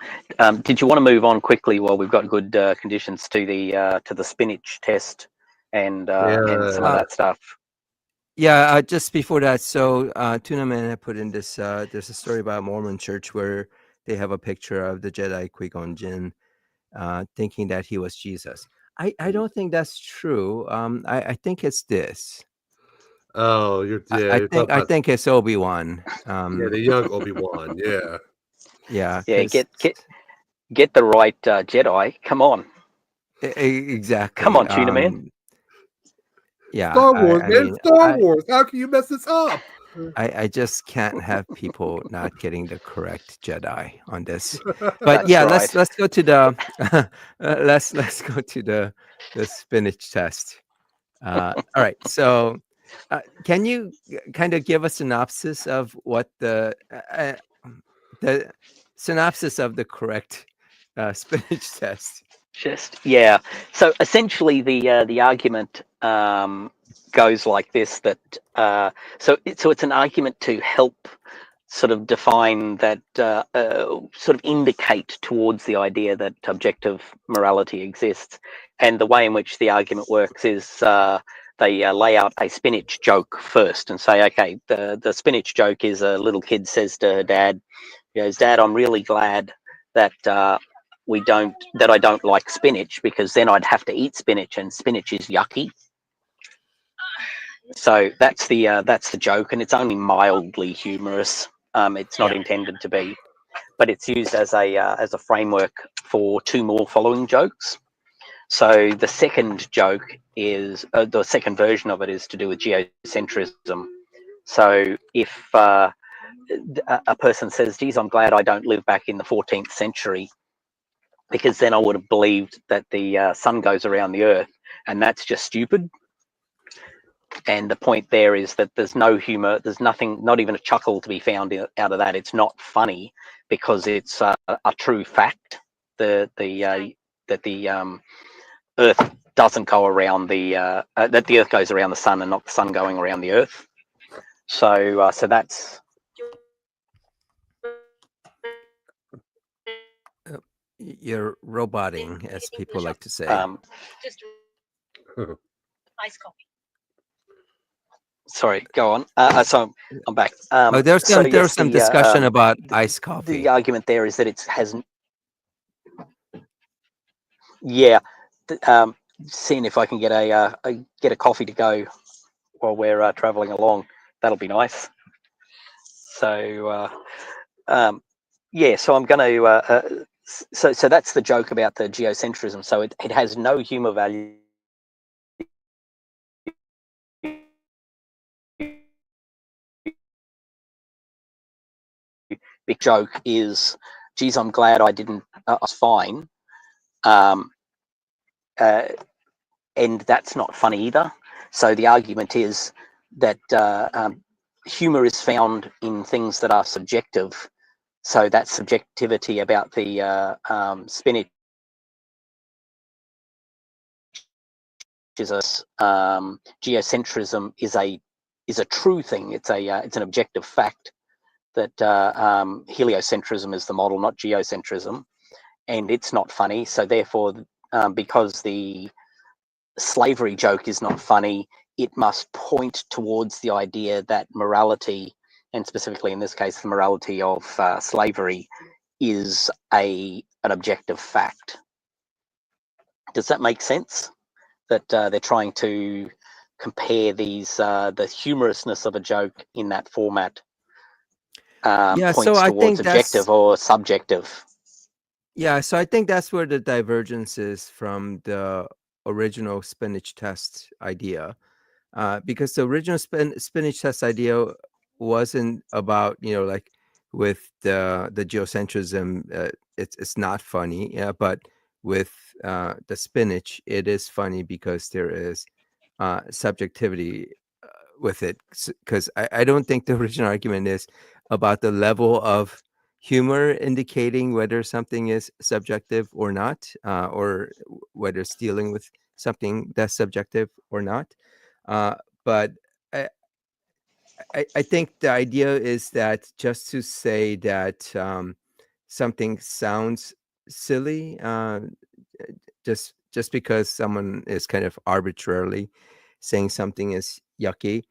Did you want to move on quickly while we've got good conditions to the spinach test and some of that stuff? Yeah, just before that, so Tuna Man had put in this. There's a story about Mormon Church where they have a picture of the Jedi Qui-Gon Jinn, thinking that he was Jesus. I don't think that's true. I think it's this. Oh, I think it's Obi-Wan. Yeah, the young Obi-Wan. Yeah. Yeah. Get the right Jedi. Come on. Exactly. Come on, Tuna Man. Yeah, Star Wars, man. Star Wars. How can you mess this up? I just can't have people not getting the correct Jedi on this. But That's yeah, right. let's go to the let's go to the spinach test. All right. So, can you kind of give a synopsis of what the synopsis of the correct spinach test? Yeah. So essentially, the argument goes like this: that so it's an argument to help sort of define that, sort of indicate towards the idea that objective morality exists. And the way in which the argument works is they lay out a spinach joke first and say, okay, the spinach joke is a little kid says to her dad, he goes, "Dad, I'm really glad that I don't like spinach because then I'd have to eat spinach and spinach is yucky." So that's the joke, and it's only mildly humorous. It's not intended to be, but it's used as a framework for two more following jokes. So the second joke is the second version of it is to do with geocentrism. So if a person says, "Geez, I'm glad I don't live back in the 14th century, because then I would have believed that the sun goes around the Earth, and that's just stupid." And the point there is that there's no humor, there's nothing, not even a chuckle to be found out of that. It's not funny because it's a true fact that the Earth doesn't go around that the Earth goes around the sun and not the sun going around the Earth. So that's You're roboting, as people like to say. Just iced coffee. Sorry, go on. So I'm back. Oh, there's So there was yes, some discussion about iced the coffee. argument there is that it hasn't. Yeah, seeing if I can get a coffee to go while we're traveling along, that'll be nice. So yeah, so I'm going to. So that's the joke about the geocentrism. So it has no humour value. Big joke is, geez, I'm glad I didn't. I was fine. And that's not funny either. So the argument is that humour is found in things that are subjective. So that subjectivity about the spinach is geocentrism is a true thing. It's an objective fact that heliocentrism is the model, not geocentrism, and it's not funny. So therefore, because the slavery joke is not funny, it must point towards the idea that morality, and specifically in this case the morality of slavery, is an objective fact. Does that make sense? That they're trying to compare these the humorousness of a joke in that format Yeah, so points I towards think objective or subjective. so I think that's where the divergence is from the original spinach test idea. Because the original spinach test idea wasn't about, like with the geocentrism, it's not funny, but with the spinach, it is funny because there is subjectivity with it. Because I don't think the original argument is about the level of humor indicating whether something is subjective or not, or whether it's dealing with something that's subjective or not. But I, I think the idea is that just to say that something sounds silly, just because someone is kind of arbitrarily saying something is yucky,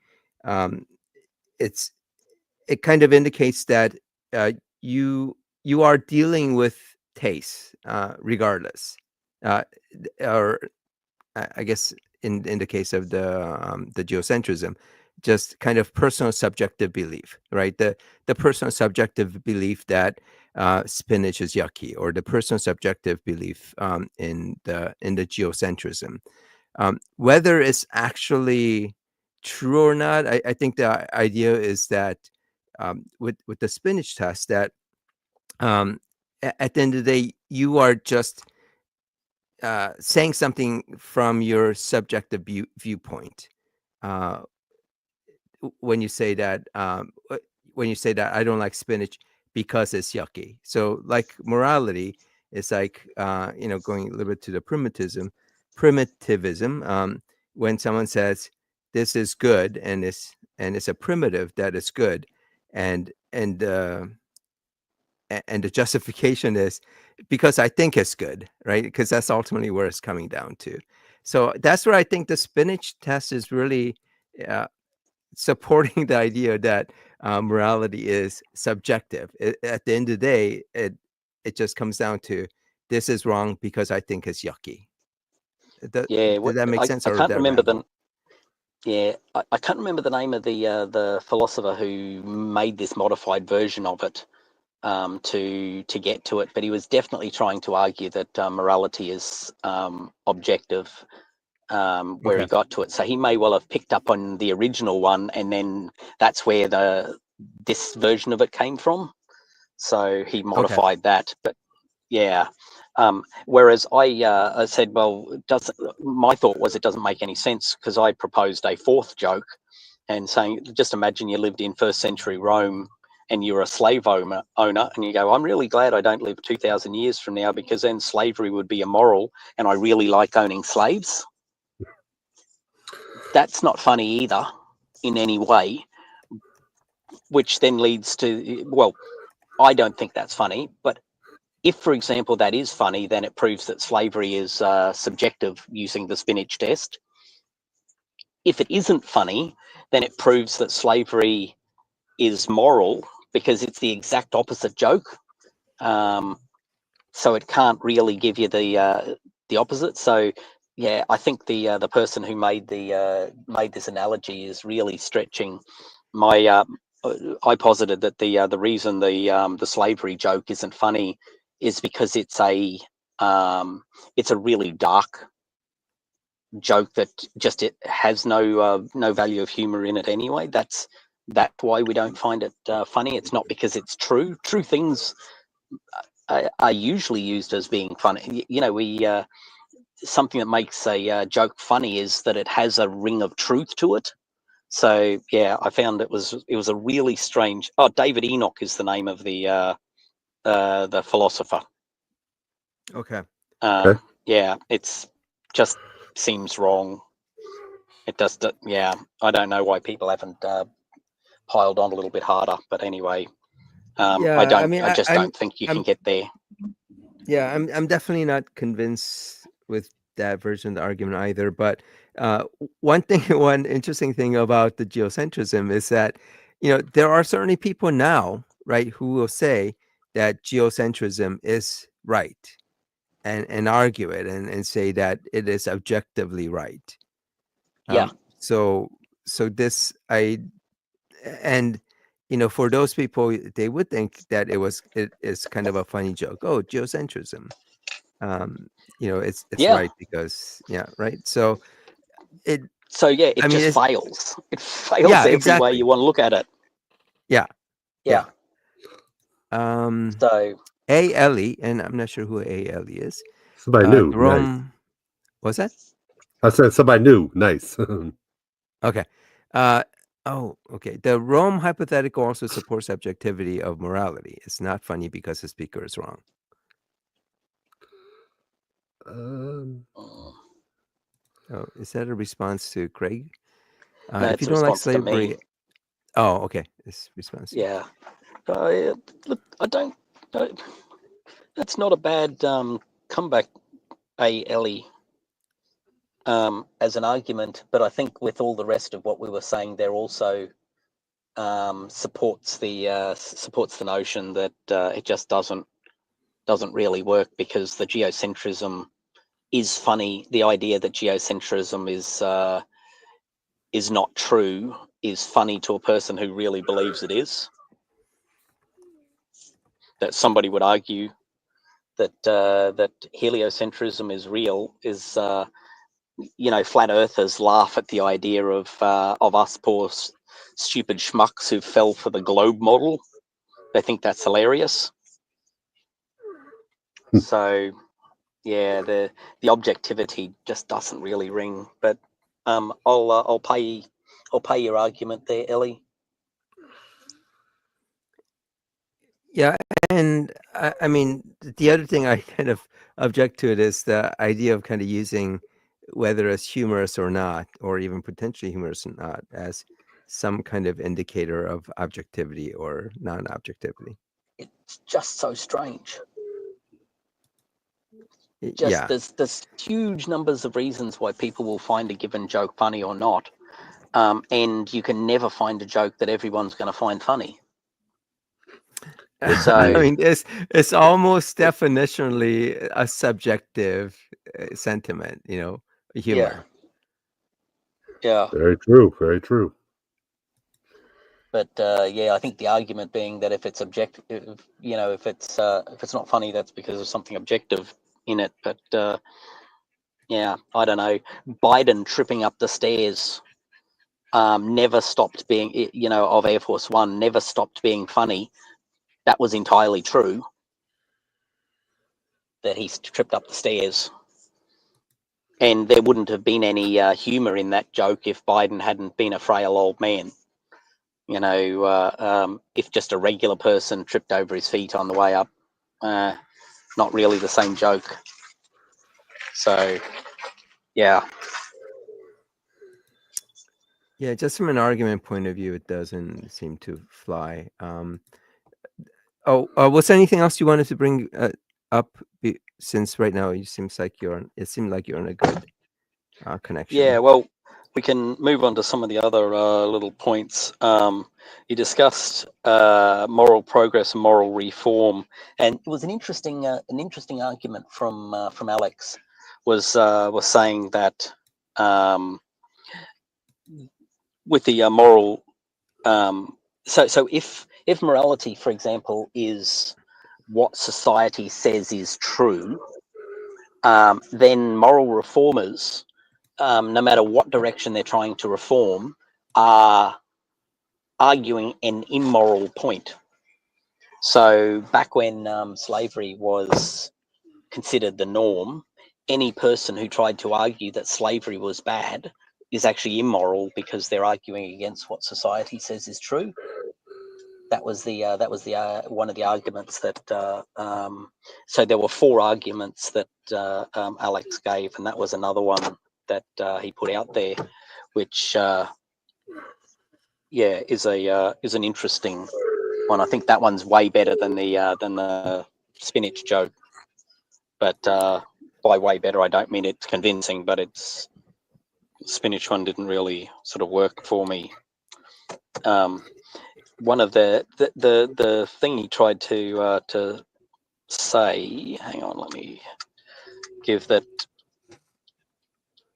um, it's it kind of indicates that uh, you are dealing with taste, regardless, or I guess in the case of the geocentrism, just kind of personal subjective belief, right? The personal subjective belief that spinach is yucky, or the personal subjective belief in the geocentrism. Whether it's actually true or not, I think the idea is that with the spinach test, that at the end of the day, you are just saying something from your subjective viewpoint. Uh, when you say that, I don't like spinach because it's yucky. So, like morality is like, going a little bit to the primitivism. When someone says this is good, and it's a primitive that is good, and and the justification is because I think it's good, right? Because that's ultimately where it's coming down to. So that's where I think the spinach test is really uh, supporting the idea that morality is subjective. At the end of the day, it just comes down to this is wrong because I think it's yucky. Yeah, Did that make sense, I or is can't that remember random? I can't remember the name of the philosopher who made this modified version of it to get to it, but he was definitely trying to argue that morality is objective, where he Okay. got to it. So he may well have picked up on the original one, and then that's where this version of it came from. So he Okay. modified that. But yeah, Whereas I said, well, my thought was it doesn't make any sense, because I proposed a fourth joke and saying, just imagine you lived in first century Rome and you're a slave owner, and you go, I'm really glad I don't live 2,000 years from now, because then slavery would be immoral, and I really like owning slaves. That's not funny either in any way, which then leads to, well, I don't think that's funny, but if, for example, that is funny, then it proves that slavery is subjective using the spinach test. If it isn't funny, then it proves that slavery is moral, because it's the exact opposite joke. So it can't really give you the opposite. So yeah, I think the person who made this analogy is really stretching. I posited that the reason the slavery joke isn't funny is because it's a really dark joke that just it has no value of humor in it anyway. That's why we don't find it funny. It's not because it's true. True things are usually used as being funny. You know, something that makes a joke funny is that it has a ring of truth to it. So yeah, I found it was a really strange. Oh, David Enoch is the name of the philosopher. Okay. Yeah, it's just seems wrong. It does. Yeah, I don't know why people haven't piled on a little bit harder. But anyway, Yeah, I I mean, just don't think you can get there. Yeah, I'm definitely not convinced with that version of the argument either. But one interesting thing about the geocentrism is that, there are certainly people now, right, who will say that geocentrism is right and argue it and say that it is objectively right. Yeah. So this and for those people, they would think that it is kind of a funny joke. Oh, geocentrism. It's Yeah. right because right. So it it I mean, just it's, fails. It fails yeah, every way exactly. you want to look at it. Yeah. Yeah. So A.L.E., and I'm not sure who A.L.E. is. Somebody new. Rome, Nice. what's that? I said somebody new. Nice. Okay. Okay. The Rome hypothetical also supports objectivity of morality. It's not funny because the speaker is wrong. Oh, is that a response to Craig? No, if it's you a don't like response to me. slavery, oh, okay, it's response. Yeah. Look, I don't. That's not a bad comeback, A.L.E. As an argument, but I think with all the rest of what we were saying, there also supports the notion that it just doesn't really work, because the geocentrism is funny. The idea that geocentrism is not true is funny to a person who really believes it is. That somebody would argue that that heliocentrism is real is flat earthers laugh at the idea of us poor stupid schmucks who fell for the globe model. They think that's hilarious. So yeah, the objectivity just doesn't really ring. But I'll pay your argument there, Ellie. Yeah, and I mean, the other thing I kind of object to it is the idea of kind of using whether it's humorous or not, or even potentially humorous or not, as some kind of indicator of objectivity or non-objectivity. It's just so strange. Yeah. There's huge numbers of reasons why people will find a given joke funny or not, and you can never find a joke that everyone's going to find funny. So I mean, it's almost definitionally a subjective sentiment, humor. Yeah. Very true. Very true. But I think the argument being that if it's objective, if it's not funny, that's because of something objective in it. But I don't know. Biden tripping up the stairs never stopped being, of Air Force One, never stopped being funny. That was entirely true. that he tripped up the stairs. And there wouldn't have been any humour in that joke if Biden hadn't been a frail old man. You know, if just a regular person tripped over his feet on the way up, not really the same joke. So, yeah. Yeah, just from an argument point of view, it doesn't seem to fly. Was there anything else you wanted to bring up? Since right now it seems like it seemed like you're on a good connection. Yeah, well, we can move on to some of the other little points. You discussed moral progress and moral reform, and it was an interesting argument from Alex. Was saying that with the moral, so if morality, for example, is what society says is true, then moral reformers, no matter what direction they're trying to reform, are arguing an immoral point. So back when slavery was considered the norm, any person who tried to argue that slavery was bad is actually immoral because they're arguing against what society says is true. That was the one of the arguments that. So there were 4 arguments that Alex gave, and that was another one that he put out there, which is an interesting one. I think that one's way better than the spinach joke. But by way better, I don't mean it's convincing, but it's spinach one didn't really sort of work for me. One of the thing he tried to say. Hang on, let me give that.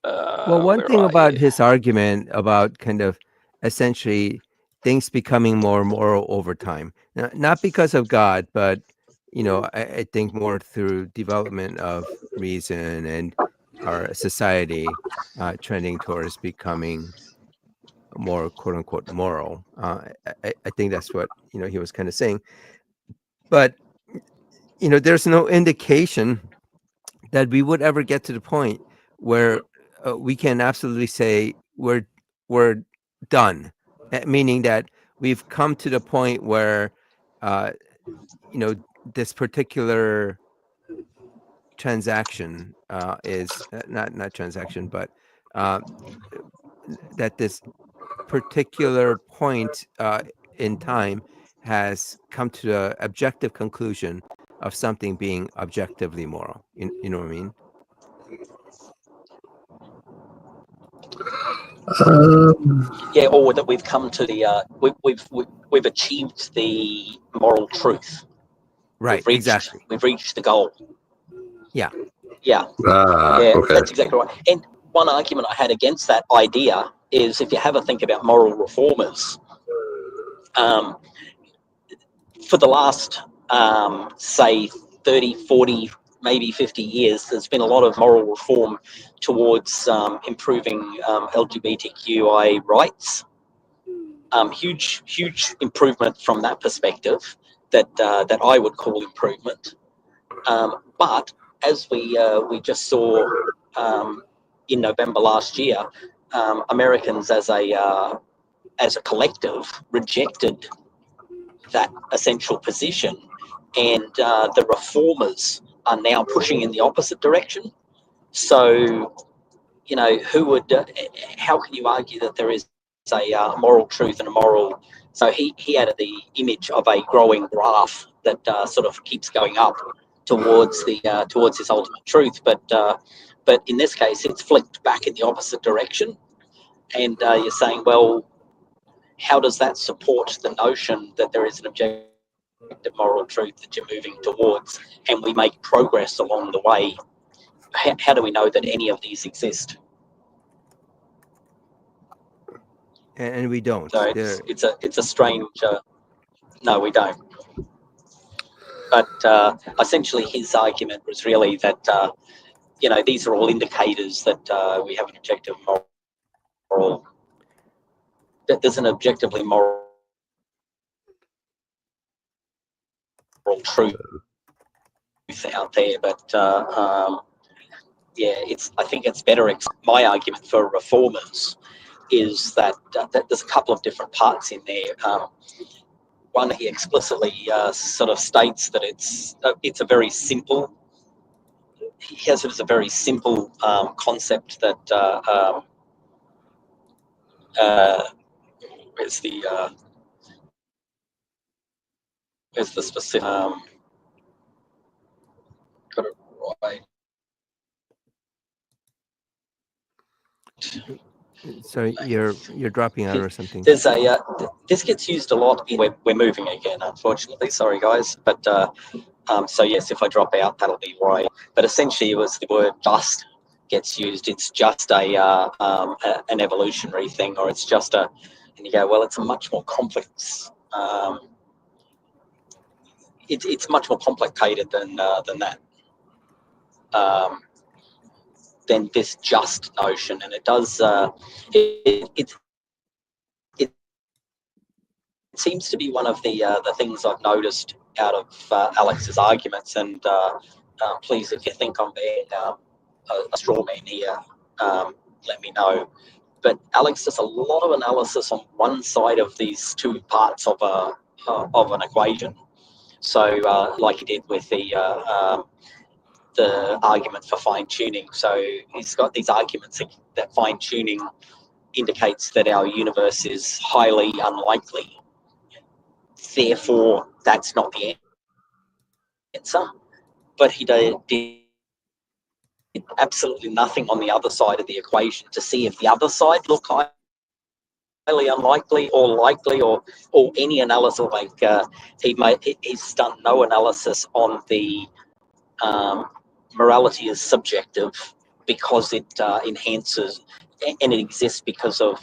Well, one thing about his argument about kind of essentially things becoming more moral over time, not because of God, but I think more through development of reason and our society trending towards becoming more quote unquote moral. I think that's what he was kind of saying, but there's no indication that we would ever get to the point where we can absolutely say we're done, meaning that we've come to the point where this particular transaction is not transaction, but that this particular point in time has come to the objective conclusion of something being objectively moral. You know what I mean? Yeah, or that we've come to the we've achieved the moral truth. Right. Exactly. We've reached the goal. Yeah. Yeah. Okay. That's exactly right. And one argument I had against that idea is if you have a think about moral reformers, for the last say 30, 40, maybe 50 years, there's been a lot of moral reform towards improving LGBTQI rights. Huge improvement from that perspective that I would call improvement. But as we just saw in November last year, Americans as a collective rejected that essential position, and the reformers are now pushing in the opposite direction. So, how can you argue that there is a moral truth and a moral? So he had the image of a growing graph that sort of keeps going up towards his ultimate truth, but in this case it's flipped back in the opposite direction, and you're saying, well, how does that support the notion that there is an objective moral truth that you're moving towards, and we make progress along the way? How do we know that any of these exist? And we don't. So it's a strange. No, we don't. But essentially, his argument was really that these are all indicators that we have an objective moral. That there's an objectively moral truth. out there, but yeah, I think it's better. My argument for reformers is that there's a couple of different parts in there. One, he explicitly sort of states that it's a very simple. He has it as a very simple concept that where's the specific got it right. Sorry, you're dropping out or something. There's a this gets used a lot. We're moving again, unfortunately. Sorry, guys, but so yes, if I drop out, that'll be why. But essentially, it was the word "just" gets used. It's just an evolutionary thing, or it's just a, and you go, well, it's a much more complex. It's much more complicated than that. Than this just notion, and it does. It seems to be one of the things I've noticed out of Alex's arguments. And please, if you think I'm being a straw man here, let me know. But Alex does a lot of analysis on one side of these two parts of an equation. So, like he did with the argument for fine tuning. So he's got these arguments that fine tuning indicates that our universe is highly unlikely. Therefore, that's not the answer. But he did absolutely nothing on the other side of the equation to see if the other side looked highly unlikely or likely, or any analysis. Like he's done no analysis on the morality is subjective because it enhances, and it exists because of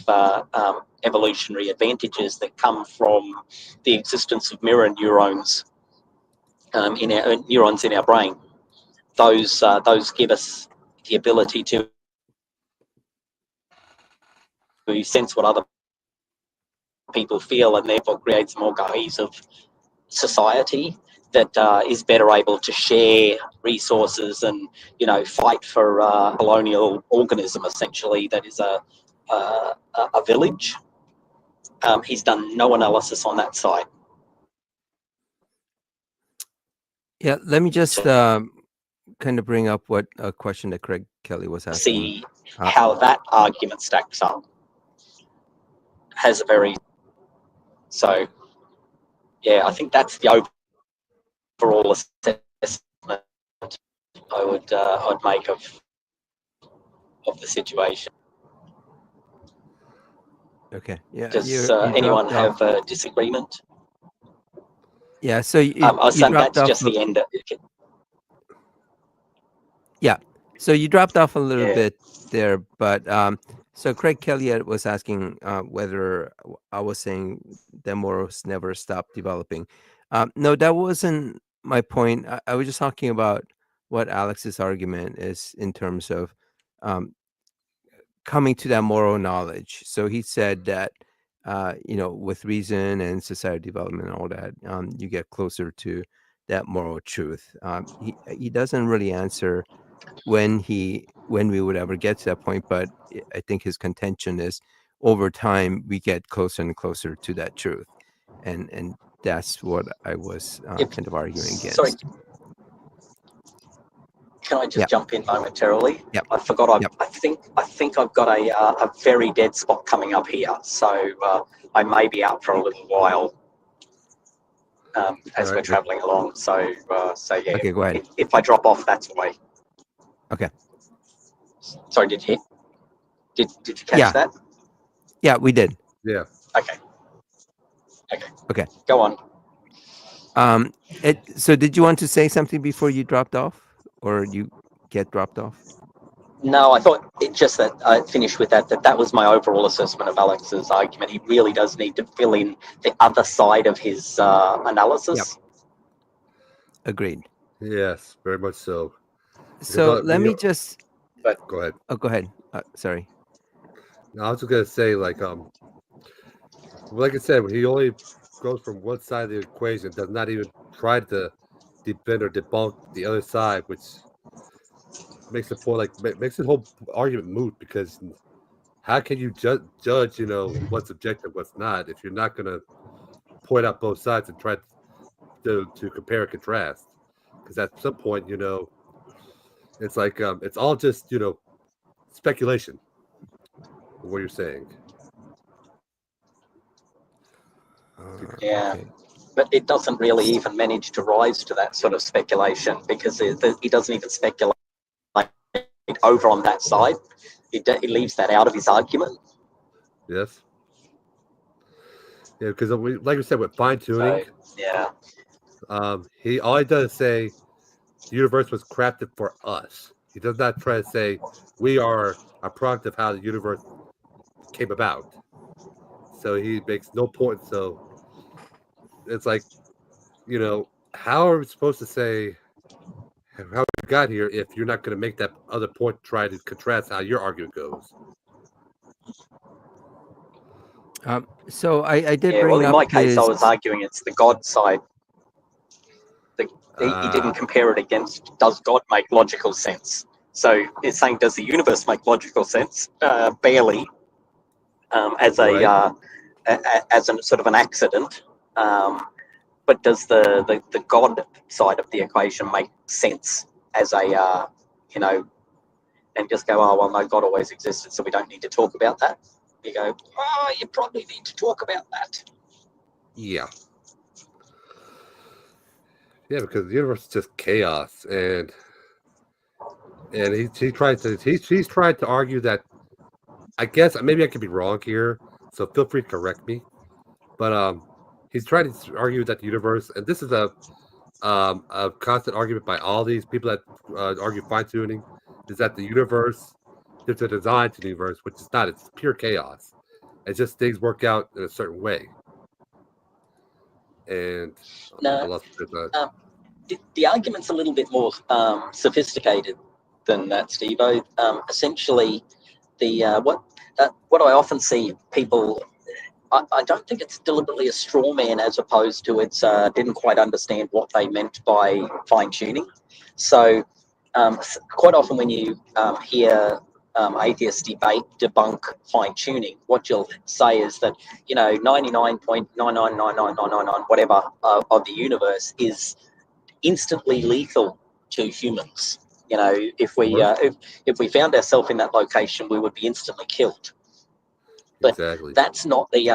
evolutionary advantages that come from the existence of mirror neurons in our neurons in our brain. Those give us the ability to sense what other people feel, and therefore creates a more cohesive society that is better able to share resources and, fight for a colonial organism, essentially, that is a village. He's done no analysis on that side. Yeah, let me just kind of bring up what a question that Craig Kelly was asking. See how that argument stacks up. Has a very so. Yeah, I think that's the overall assessment I would I'd make of the situation. Okay. Yeah. Does anyone have a disagreement? Yeah. So I was saying that's just the end. Yeah. So you dropped off a little bit there, but so Craig Kelly was asking whether I was saying the morals never stop developing. No, that wasn't my point. I was just talking about what Alex's argument is in terms of coming to that moral knowledge. So he said that with reason and society development and all that, you get closer to that moral truth. He doesn't really answer when we would ever get to that point, but I think his contention is over time we get closer and closer to that truth, and that's what I was kind of arguing against. Sorry, can I just jump in momentarily? Yeah, I forgot. I think I've got a very dead spot coming up here, so I may be out for a little while as we're traveling along. So yeah. Okay, go ahead. If I drop off, that's why. Okay. Sorry, did you catch that? Yeah, we did. Yeah. Okay. Go on. So did you want to say something before you dropped off, or you get dropped off? No, I thought just that I finished with that was my overall assessment of Alex's argument. He really does need to fill in the other side of his analysis. Yep. Agreed. Yes, very much so. So let me just... Go ahead. Oh, go ahead. Sorry. No, I was just going to say, like I said, when he only goes from one side of the equation, does not even try to defend or debunk the other side, which makes the point makes the whole argument moot because how can you judge what's objective, what's not, if you're not going to point out both sides and try to compare and contrast? Because at some point, it's like it's all just speculation of what you're saying. Yeah. Okay. But it doesn't really even manage to rise to that sort of speculation because he doesn't even speculate over on that side. He leaves that out of his argument. Yes. Yeah, because like we said, with fine tuning, So, yeah. he all he does is say the universe was crafted for us. He does not try to say we are a product of how the universe came about. So he makes no point. So it's like, how are we supposed to say how we got here if you're not going to make that other point, try to contrast how your argument goes? So I did Yeah, well, bring in up my case, I his. was arguing it's the God side. He Uh, didn't compare it against does God make logical sense. So it's saying does the universe make logical sense? Barely, as right. as a sort of an accident. But does the God side of the equation make sense as a and just go, oh well, no, God always existed, so we don't need to talk about that. You go, oh, you probably need to talk about that. Yeah. Yeah, because the universe is just chaos, and he's trying to argue that, I guess maybe I could be wrong here, so feel free to correct me. But he's trying to argue that the universe, and this is a constant argument by all these people that argue fine tuning, is that the universe, there's a design to the universe, which is not. It's pure chaos. It's just things work out in a certain way. And I No, lost that. the argument's a little bit more sophisticated than that, Steve-O. Essentially, what I often see people, I don't think it's deliberately a straw man as opposed to it's didn't quite understand what they meant by fine tuning. So quite often when you hear atheists debunk fine tuning, what you'll say is that 99.9999999 whatever of the universe is instantly lethal to humans. If we found ourselves in that location, we would be instantly killed. But Exactly. that's not the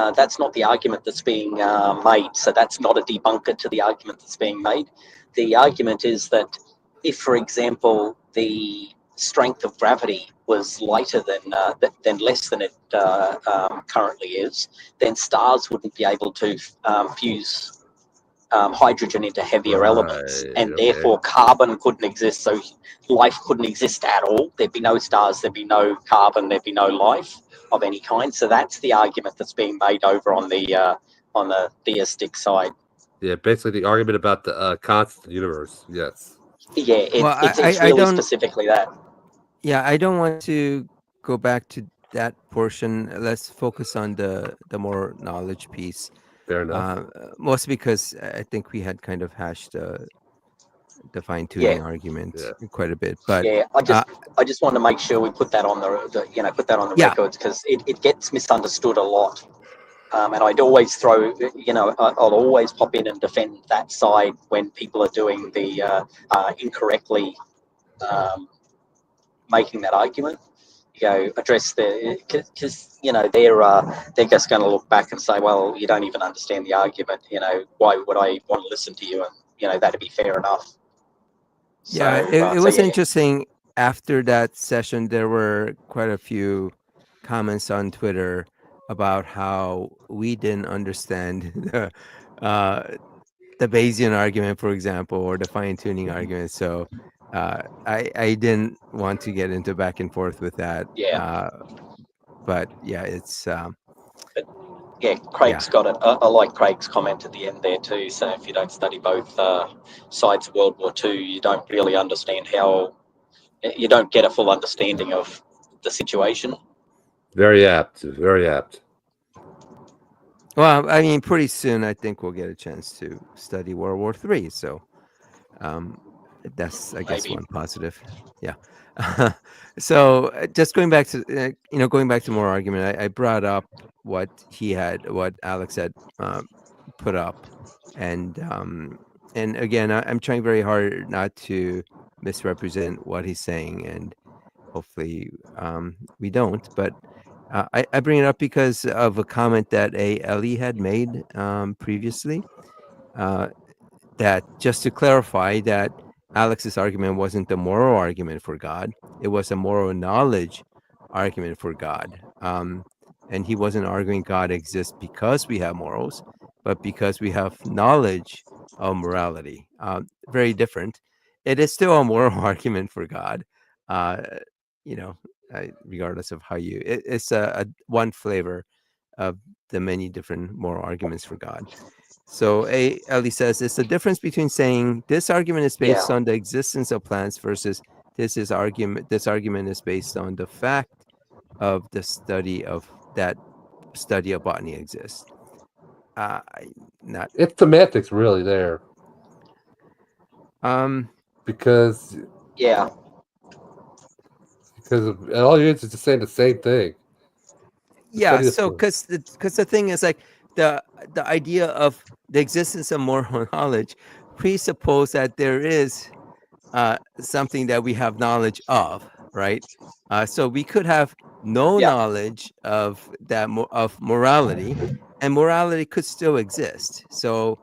argument that's being made. So that's not a debunker to the argument that's being made. The argument is that if, for example, the strength of gravity was lighter than less than it currently is, then stars wouldn't be able to fuse hydrogen into heavier elements, Right. and Okay. therefore carbon couldn't exist. So life couldn't exist at all. There'd be no stars, there'd be no carbon, there'd be no life of any kind. So that's the argument that's being made over on the theistic side. Yeah, basically the argument about the constant universe. Yes. Yeah, Well, it's I really don't. specifically that. Yeah, I don't want to go back to that portion. Let's focus on the more knowledge piece. Fair enough. Mostly because I think we had kind of hashed the fine Yeah, tuning argument Yeah. quite a bit. But yeah. I just want to make sure we put that on put that on the yeah, records because it gets misunderstood a lot. And I'd always I'll always pop in and defend that side when people are doing the incorrectly making that argument. Address because they're just going to look back and say, well, you don't even understand the argument. Why would I want to listen to you? And that'd be fair enough. yeah, So, it so was yeah, interesting. After that session, there were quite a few comments on Twitter about how we didn't understand the Bayesian argument, for example, or the fine tuning argument. So I didn't want to get into back and forth with that. yeah. But yeah, it's But yeah, yeah. Craig's got it. I like Craig's comment at the end there too. So if you don't study both sides of World War II, you don't really understand you don't get a full understanding of the situation. Very apt. Very apt. Well, I mean, pretty soon I think we'll get a chance to study World War III. So Um, that's, I guess, Maybe. one positive. Yeah. So just going back to going back to more argument, I brought up what Alex had put up, and again, I'm trying very hard not to misrepresent what he's saying, and hopefully we don't. But I bring it up because of a comment that Ellie had made previously. Uh, that just to clarify that Alex's argument wasn't a moral argument for God; it was a moral knowledge argument for God. And he wasn't arguing God exists because we have morals, but because we have knowledge of morality. Very different. It is still a moral argument for God, uh, you know, regardless of how it's a one flavor of the many different moral arguments for God. So Ellie says it's the difference between saying this argument is Yeah. based on the existence of plants versus this argument is based on the fact of the study of botany exists. Not It's semantics, really, there, because Yeah. all you is just saying the same thing. yeah. So because the thing is, like, the idea of the existence of moral knowledge presuppose that there is something that we have knowledge of, right? So we could have no Yeah. knowledge of of morality, and morality could still exist. So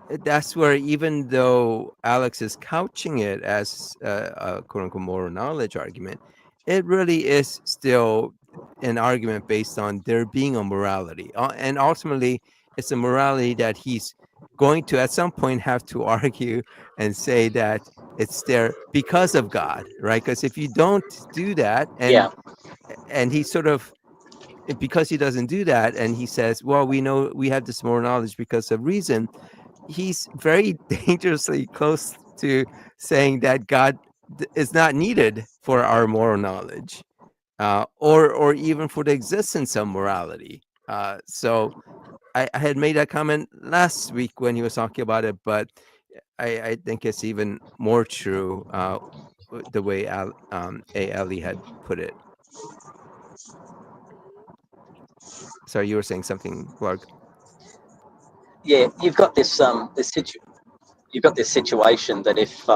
that's where, even though Alex is couching it as a quote unquote moral knowledge argument, it really is still an argument based on there being a morality. And ultimately, it's a morality that he's going to at some point have to argue and say that it's there because of God, right? Because if you don't do that, Yeah. and he sort of, because he doesn't do that, and he says, well, we know we have this moral knowledge because of reason, he's very dangerously close to saying that God is not needed for our moral knowledge, or even for the existence of morality. So I had made that comment last week when he was talking about it, but I think it's even more true the way Ali had put it. Sorry, you were saying something, Clark. Yeah. You've got this situation that if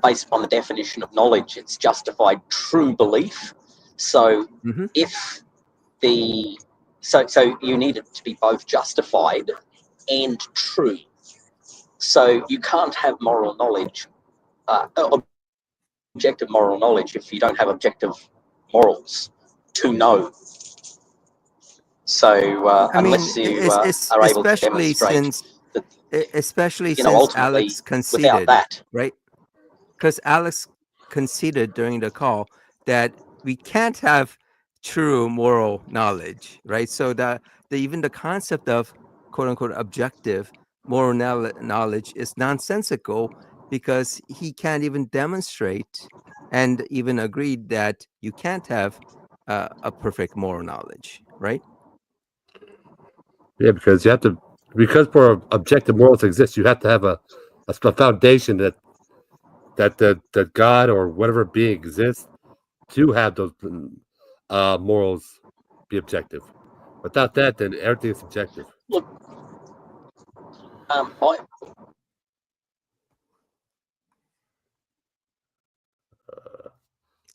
based upon the definition of knowledge, it's justified true belief. So Mm-hmm. if so you need it to be both justified and true. So you can't have moral knowledge, objective moral knowledge, if you don't have objective morals to know. So unless you are able to especially demonstrate since that, ultimately, Alex without conceded, that, right? Because Alex conceded during the call that we can't have true moral knowledge, right? So even the concept of quote unquote objective moral knowledge is nonsensical, because he can't even demonstrate and even agreed that you can't have a perfect moral knowledge, right? Yeah, because you have to, because for objective morals to exist, you have to have a foundation that God or whatever being exists to have those morals be objective. Without that, then everything is subjective. look, I,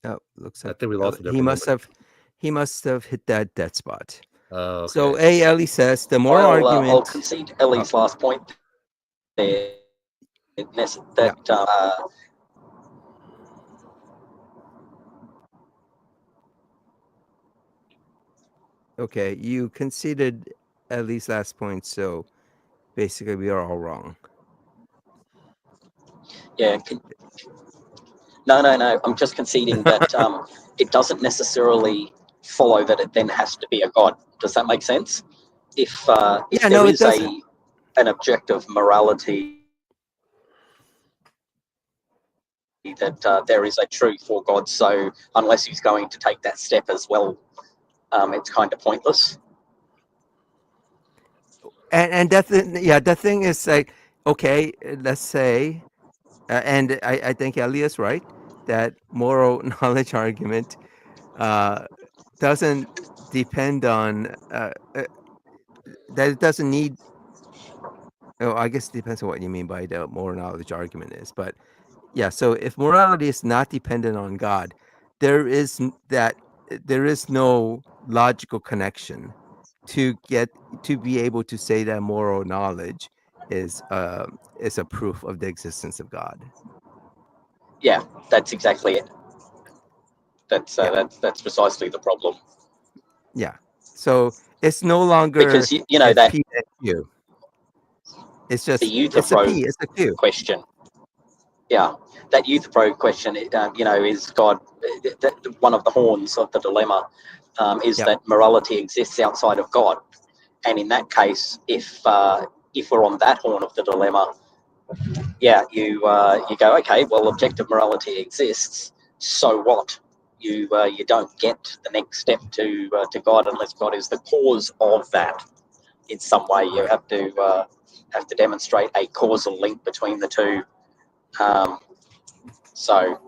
Oh, looks I like think we lost it there he for a must moment. have hit that dead spot. Okay. So Ellie says the moral I'll argument. concede Ellie's last point there. That Okay, you conceded Ellie's last point, so basically we are all wrong. yeah. No. I'm just conceding that it doesn't necessarily follow that it then has to be a god. Does that make sense? If Yeah, there no, it is doesn't. an objective morality that there is a truth for God, so unless he's going to take that step as well, it's kind of pointless. And the thing is, like, okay, let's say, and I think Elias right that moral knowledge argument uh, doesn't depend on that it doesn't need. Oh, I guess it depends on what you mean by the moral knowledge argument is, but yeah. So if morality is not dependent on God, there is no logical connection to get to be able to say that moral knowledge is a proof of the existence of God. Yeah, that's exactly it. That's Yeah, that's precisely the problem, yeah. So it's no longer because you know if that P then Q. It's the just it's a euthyphro P, it's a Q. question. Yeah, that euthyphro question, you know, is God one of the horns of the dilemma? Is Yep. that morality exists outside of God? And in that case, if we're on that horn of the dilemma, yeah, you go, okay, well, objective morality exists. So what? You don't get the next step to God unless God is the cause of that in some way. You Right. have to demonstrate a causal link between the two. Um, so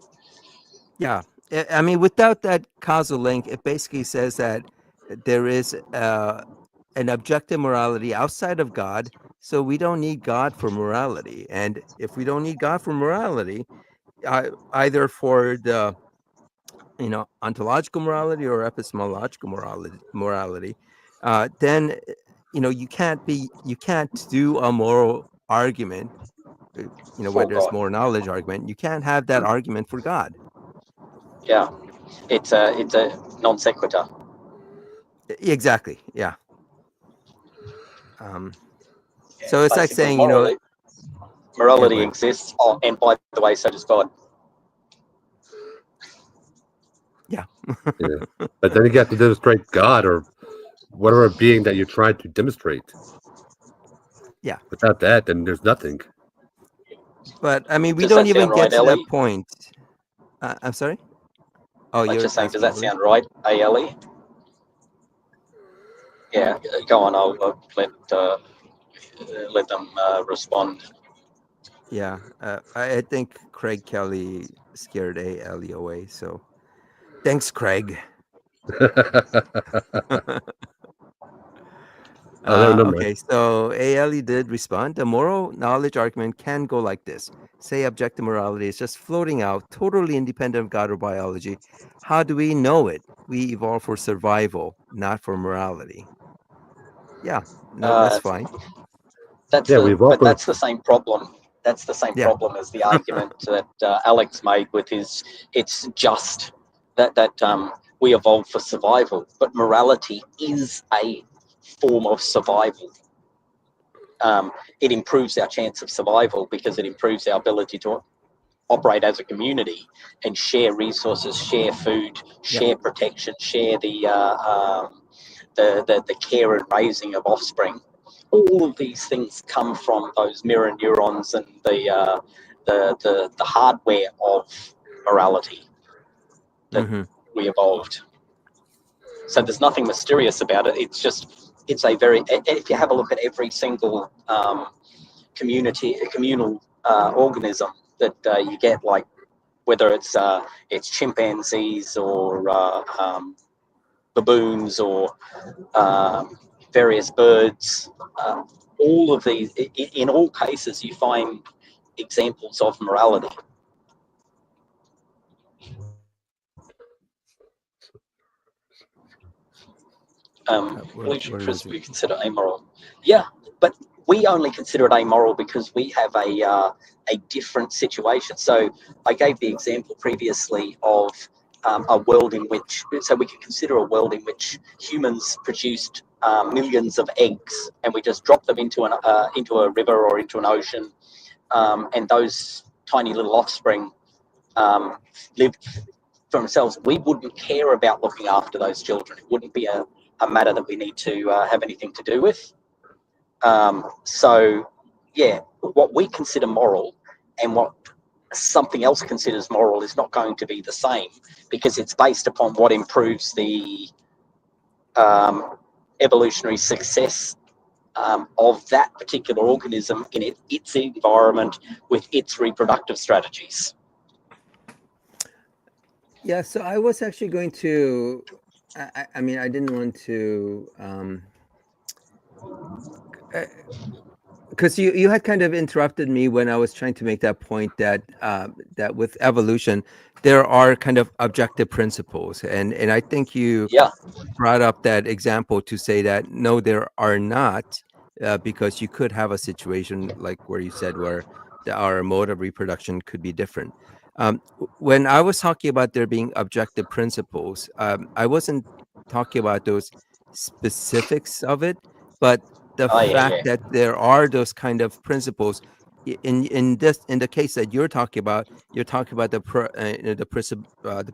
Yeah. I mean, without that causal link, it basically says that there is an objective morality outside of God. So we don't need God for morality. And if we don't need God for morality, either for the ontological morality or epistemological morality, then you can't do a moral argument. for Whether it's God, more knowledge argument, you can't have that argument for God. yeah, it's a non sequitur. Exactly. Yeah. Um, Yeah, so it's like basically, saying, yeah, go morality ahead. exists. Oh, and by the way, so does God. Yeah. Yeah. But then you have to demonstrate God or whatever being that you're trying to demonstrate. Yeah. Without that, then there's nothing. But I mean, we Does don't that even sound get right, to that Ellie? point. I'm sorry. Oh, Like you're just saying, does asking that Ellie? sound right, Ellie? Yeah, go on. I'll let them respond. Yeah. I think Craig Kelly scared Ellie away. So thanks, Craig. Oh, never mind. Okay, so ALE did respond. The moral knowledge argument can go like this. Say objective morality is just floating out, totally independent of God or biology. How do we know it? We evolve for survival, not for morality. Yeah, no, that's Uh, fine. Yeah, we've all but for that's the same problem. That's the same Yeah. problem as the argument that Alex made with his. It's just that we evolved for survival, but morality is a form of survival. It improves our chance of survival because it improves our ability to operate as a community and share resources, share food, Yep. share protection, share the care and raising of offspring. All of these things come from those mirror neurons and the hardware of morality that Mm-hmm. we evolved. So there's nothing mysterious about it. It's just it's a very if you have a look at every single communal organism that you get, like whether it's chimpanzees or baboons or various birds. All of these, in all cases, you find examples of morality. What, Which what is it? we consider amoral. Yeah, but we only consider it amoral because we have a different situation. So I gave the example previously of a world in which, so we can consider a world in which humans produced millions of eggs, and we just drop them into a river or into an ocean, and those tiny little offspring live for themselves. We wouldn't care about looking after those children. It wouldn't be a matter that we need to have anything to do with. So, yeah, what we consider moral and what something else considers moral is not going to be the same because it's based upon what improves the evolutionary success of that particular organism in its environment with its reproductive strategies. Yeah, so I was actually going to. I mean, I didn't want to. Because you had kind of interrupted me when I was trying to make that point that that with evolution there are kind of objective principles, and I think you Yeah, brought up that example to say that no, there are not, because you could have a situation like where you said where our mode of reproduction could be different. When I was talking about there being objective principles, I wasn't talking about those specifics of it, but the oh yeah, fact yeah, that there are those kind of principles in this in the case that you're talking about the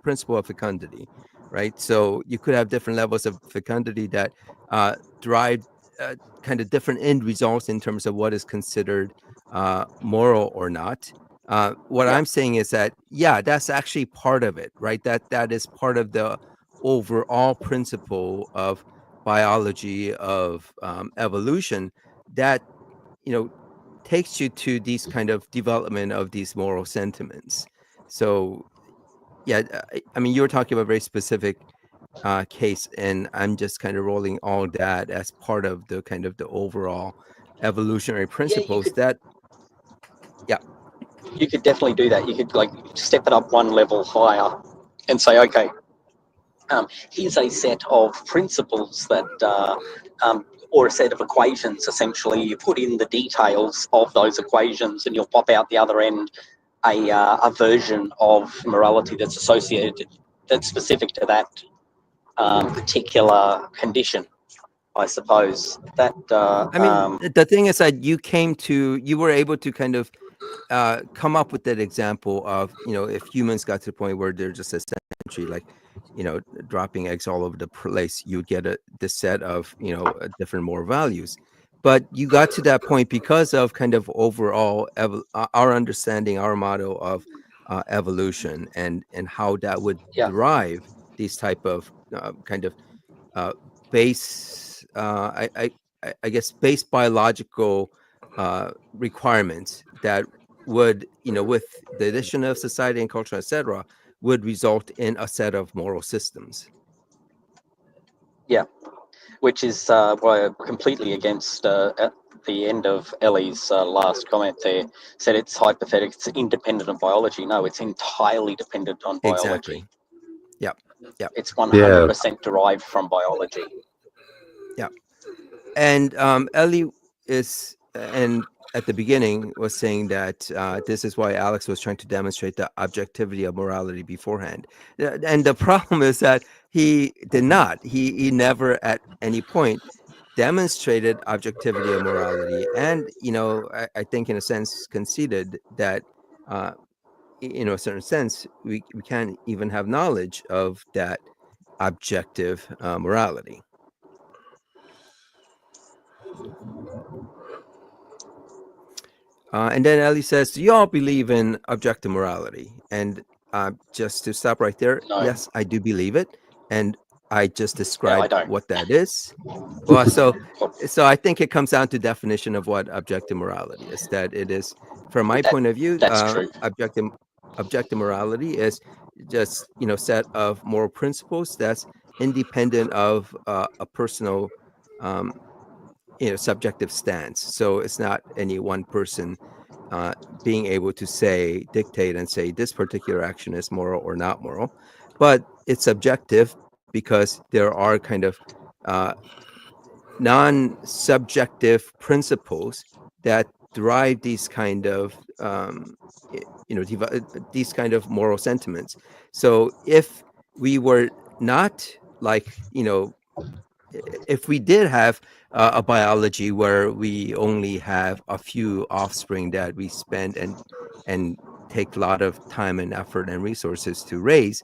principle of fecundity, right? So you could have different levels of fecundity that drive kind of different end results in terms of what is considered moral or not. What yeah, I'm saying is that, yeah, that's actually part of it, right? That is part of the overall principle of biology, of evolution, that you know takes you to these kind of development of these moral sentiments. So yeah, I mean, you were talking about a very specific case, and I'm just kind of rolling all that as part of the kind of the overall evolutionary yeah. principles that, yeah, You could definitely do that. You could like step it up one level higher and say, okay, here's a set of principles that, or a set of equations. Essentially, you put in the details of those equations, and you'll pop out the other end a version of morality that's associated, that's specific to that particular condition. I suppose that I mean, the thing is that you were able to kind of come up with that example of, if humans got to the point where they're just essentially like, dropping eggs all over the place, you would get this set of, different moral values. But you got to that point because of kind of overall our understanding, our model of evolution, and how that would yeah, drive these type of kind of uh, base, I guess, base biological requirements that would, with the addition of society and culture, etc., would result in a set of moral systems. yeah, which is why I'm completely against at the end of Ellie's last comment there, said it's hypothetical, it's independent of biology. No, it's entirely dependent on biology. Exactly. Yep. Yep. It's Yeah. 100% derived from biology. Yep. And Ellie is, and at the beginning was saying that this is why Alex was trying to demonstrate the objectivity of morality beforehand. And the problem is that he did not. He never at any point demonstrated objectivity of morality, and I think in a sense conceded that uh, in a certain sense we can't even have knowledge of that objective morality. And then Ellie says, "Do you all believe in objective morality?" And just to stop right there, No, yes, I do believe it, and I just no, I described don't. what that is. Well, so I think it comes down to definition of what objective morality is. That it is, from my That point of view, that's true. objective morality is just set of moral principles that's independent of a personal um, subjective stance. So it's not any one person uh, being able to dictate and say this particular action is moral or not moral, but it's subjective because there are kind of uh, non-subjective principles that drive these kind of these kind of moral sentiments. So if we were not like if we did have a biology where we only have a few offspring that we spend and take a lot of time and effort and resources to raise,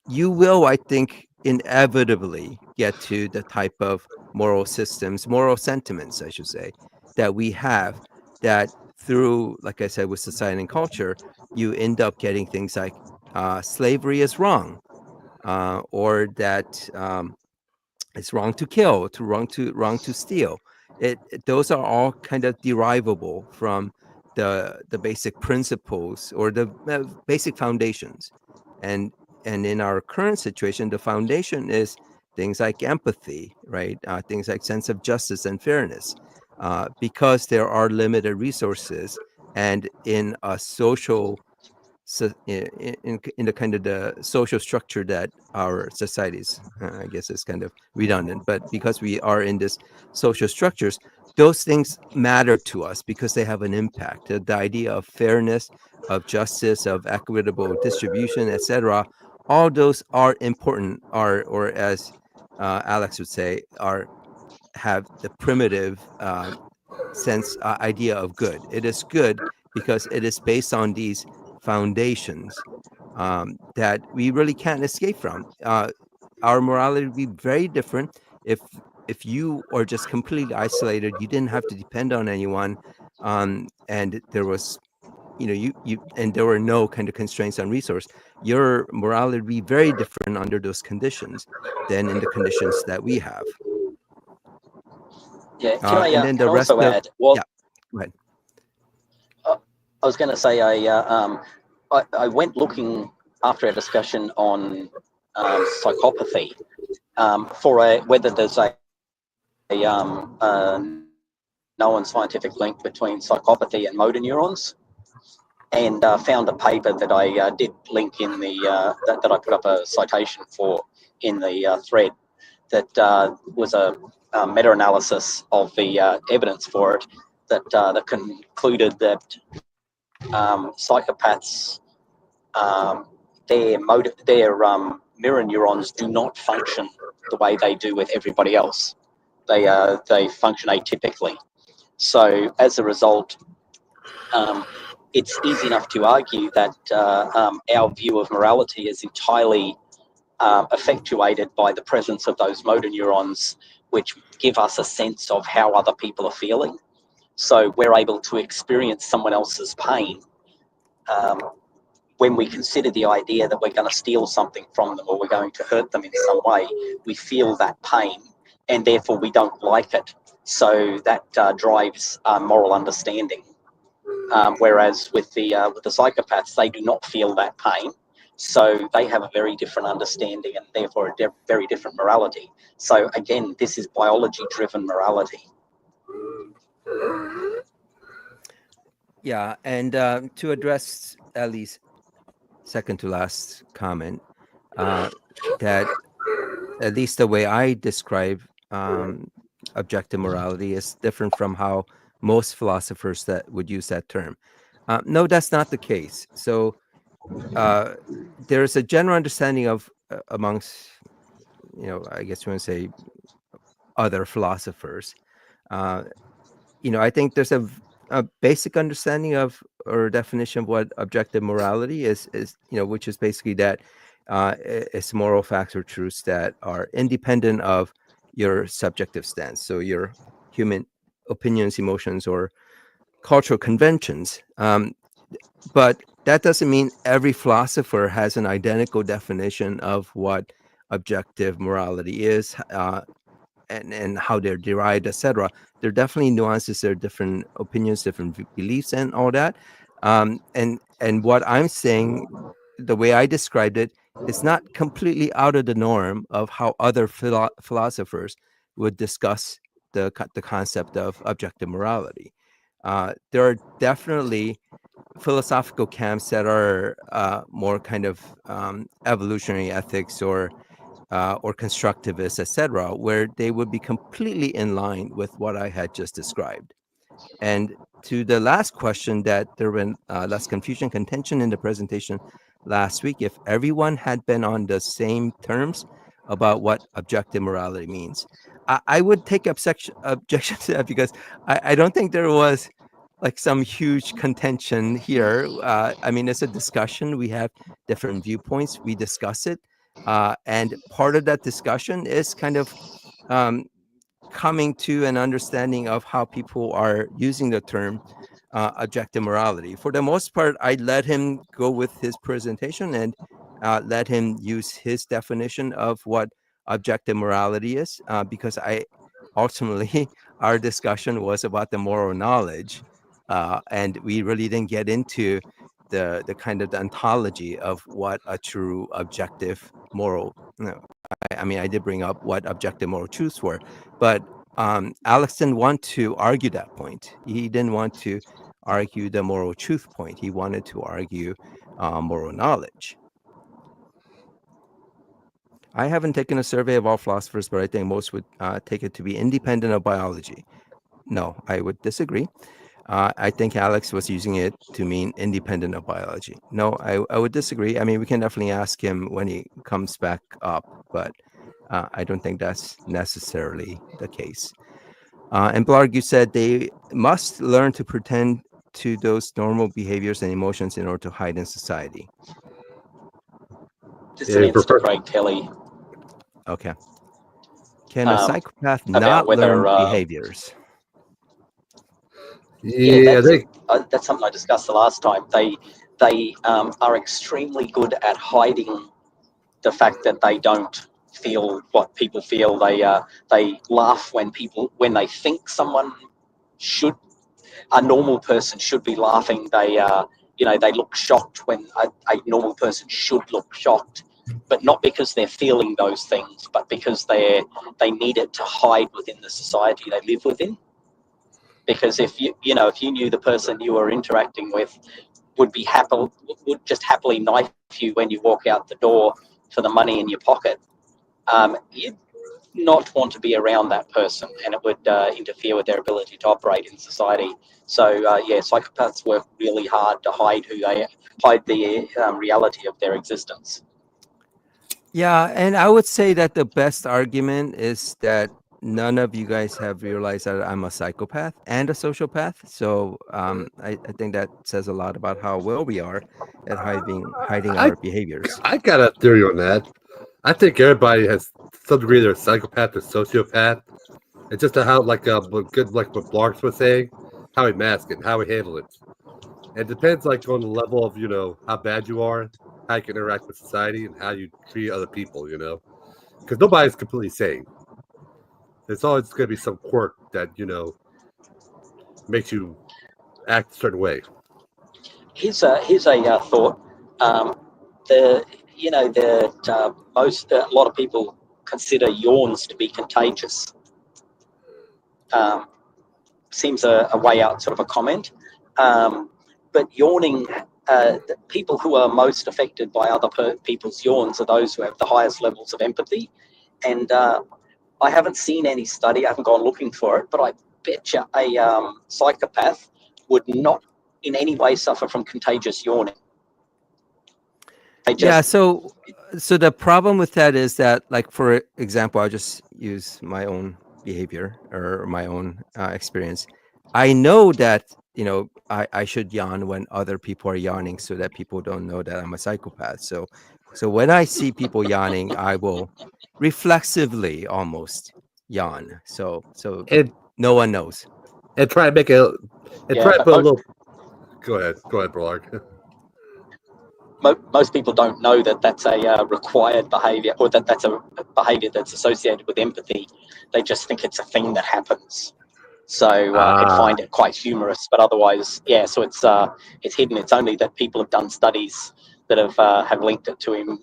you will, I think, inevitably get to the type of moral systems, moral sentiments, I should say, that we have, that through, like I said, with society and culture, you end up getting things like slavery is wrong, or that it's wrong to kill, wrong to steal. those are all kind of derivable from the basic principles or the basic foundations. And in our current situation, the foundation is things like empathy, right? Things like sense of justice and fairness, because there are limited resources, and in a social, so in the kind of the social structure that our societies, I guess is kind of redundant, but because we are in this social structures, those things matter to us because they have an impact. The idea of fairness, of justice, of equitable distribution, etc., all those are important, are, or as Alex would say, are, have the primitive sense, idea of good. It is good because it is based on these foundations that we really can't escape from. Our morality would be very different if you are just completely isolated. You didn't have to depend on anyone, and there was, you and there were no kind of constraints on resource. Your morality would be very different under those conditions than in the conditions that we have. Yeah, And then can the I rest also of, add? Well, yeah, go ahead. I was going to say I went looking after a discussion on psychopathy for whether there's a known scientific link between psychopathy and motor neurons, and found a paper that I did link in the that I put up a citation for in the thread, that was a meta-analysis of the evidence for it, that concluded that psychopaths, their mirror neurons do not function the way they do with everybody else. They function atypically. So as a result, it's easy enough to argue that our view of morality is entirely effectuated by the presence of those motor neurons, which give us a sense of how other people are feeling. So we're able to experience someone else's pain when we consider the idea that we're going to steal something from them or we're going to hurt them in some way. We feel that pain, and therefore we don't like it. So that drives moral understanding. Whereas with the psychopaths, they do not feel that pain, so they have a very different understanding and therefore a very different morality. So again, this is biology-driven morality. Yeah, and to address Ellie's second to last comment, that at least the way I describe objective morality is different from how most philosophers that would use that term. No, that's not the case. So there's a general understanding of amongst, I guess you want to say other philosophers. Uh, I think there's a basic understanding of or definition of what objective morality is which is basically that it's moral facts or truths that are independent of your subjective stance. So your human opinions, emotions, or cultural conventions. But that doesn't mean every philosopher has an identical definition of what objective morality is. And how they're derived, etc. There are definitely nuances. There are different opinions, different beliefs, and all that. And what I'm saying, the way I described it, is not completely out of the norm of how other philosophers would discuss the concept of objective morality. There are definitely philosophical camps that are more kind of evolutionary ethics or constructivists, etc., where they would be completely in line with what I had just described. And to the last question, that there been less confusion, contention in the presentation last week, if everyone had been on the same terms about what objective morality means, I would take objection to that, because I don't think there was like some huge contention here. I mean, it's a discussion. We have different viewpoints. We discuss it. And part of that discussion is kind of coming to an understanding of how people are using the term objective morality. For the most part, I let him go with his presentation and let him use his definition of what objective morality is, because I ultimately our discussion was about the moral knowledge, and we really didn't get into the kind of the ontology of what a true objective moral. I mean, I did bring up what objective moral truths were, but Alex didn't want to argue that point. He didn't want to argue the moral truth point. He wanted to argue moral knowledge. I haven't taken a survey of all philosophers, but I think most would take it to be independent of biology. No, I would disagree. I think Alex was using it to mean independent of biology. No, I would disagree. I mean, we can definitely ask him when he comes back up, but I don't think that's necessarily the case. And Blarg, you said they must learn to pretend to those normal behaviors and emotions in order to hide in society. Just an answer to Craig Kelly. Okay. Can a psychopath about not learn whether behaviors? Yeah, that's something I discussed the last time. They are extremely good at hiding the fact that they don't feel what people feel. They laugh when they think someone should, a normal person should be laughing. They they look shocked when a normal person should look shocked, but not because they're feeling those things, but because they need it to hide within the society they live within. Because if you knew the person you were interacting with would just happily knife you when you walk out the door for the money in your pocket, you'd not want to be around that person, and it would interfere with their ability to operate in society. So psychopaths work really hard to hide the reality of their existence. Yeah, and I would say that the best argument is that none of you guys have realized that I'm a psychopath and a sociopath. So I think that says a lot about how well we are at hiding our behaviors. I got a theory on that. I think everybody has some degree they're a psychopath or sociopath. It's just how like what Blarks was saying, how we mask it, and how we handle it. It depends like on the level of how bad you are, how you can interact with society, and how you treat other people. Because nobody's completely sane. There's always going to be some quirk that makes you act a certain way. Here's a thought. A lot of people consider yawns to be contagious. Seems a way out, sort of a comment. But yawning, the people who are most affected by other people's yawns are those who have the highest levels of empathy. And I haven't seen any study, I haven't gone looking for it, but I bet you a psychopath would not in any way suffer from contagious yawning. Yeah, so the problem with that is that, like, for example, I'll just use my own behavior or my own experience. I know that, I should yawn when other people are yawning so that people don't know that I'm a psychopath. So when I see people yawning, I will reflexively almost yawn. So no one knows. And try to make it, and try to put a little. Go ahead, Blarg. Most people don't know that that's a required behavior, or that that's a behavior that's associated with empathy. They just think it's a thing that happens. So and find it quite humorous, but otherwise, so it's hidden. It's only that people have done studies that have linked it to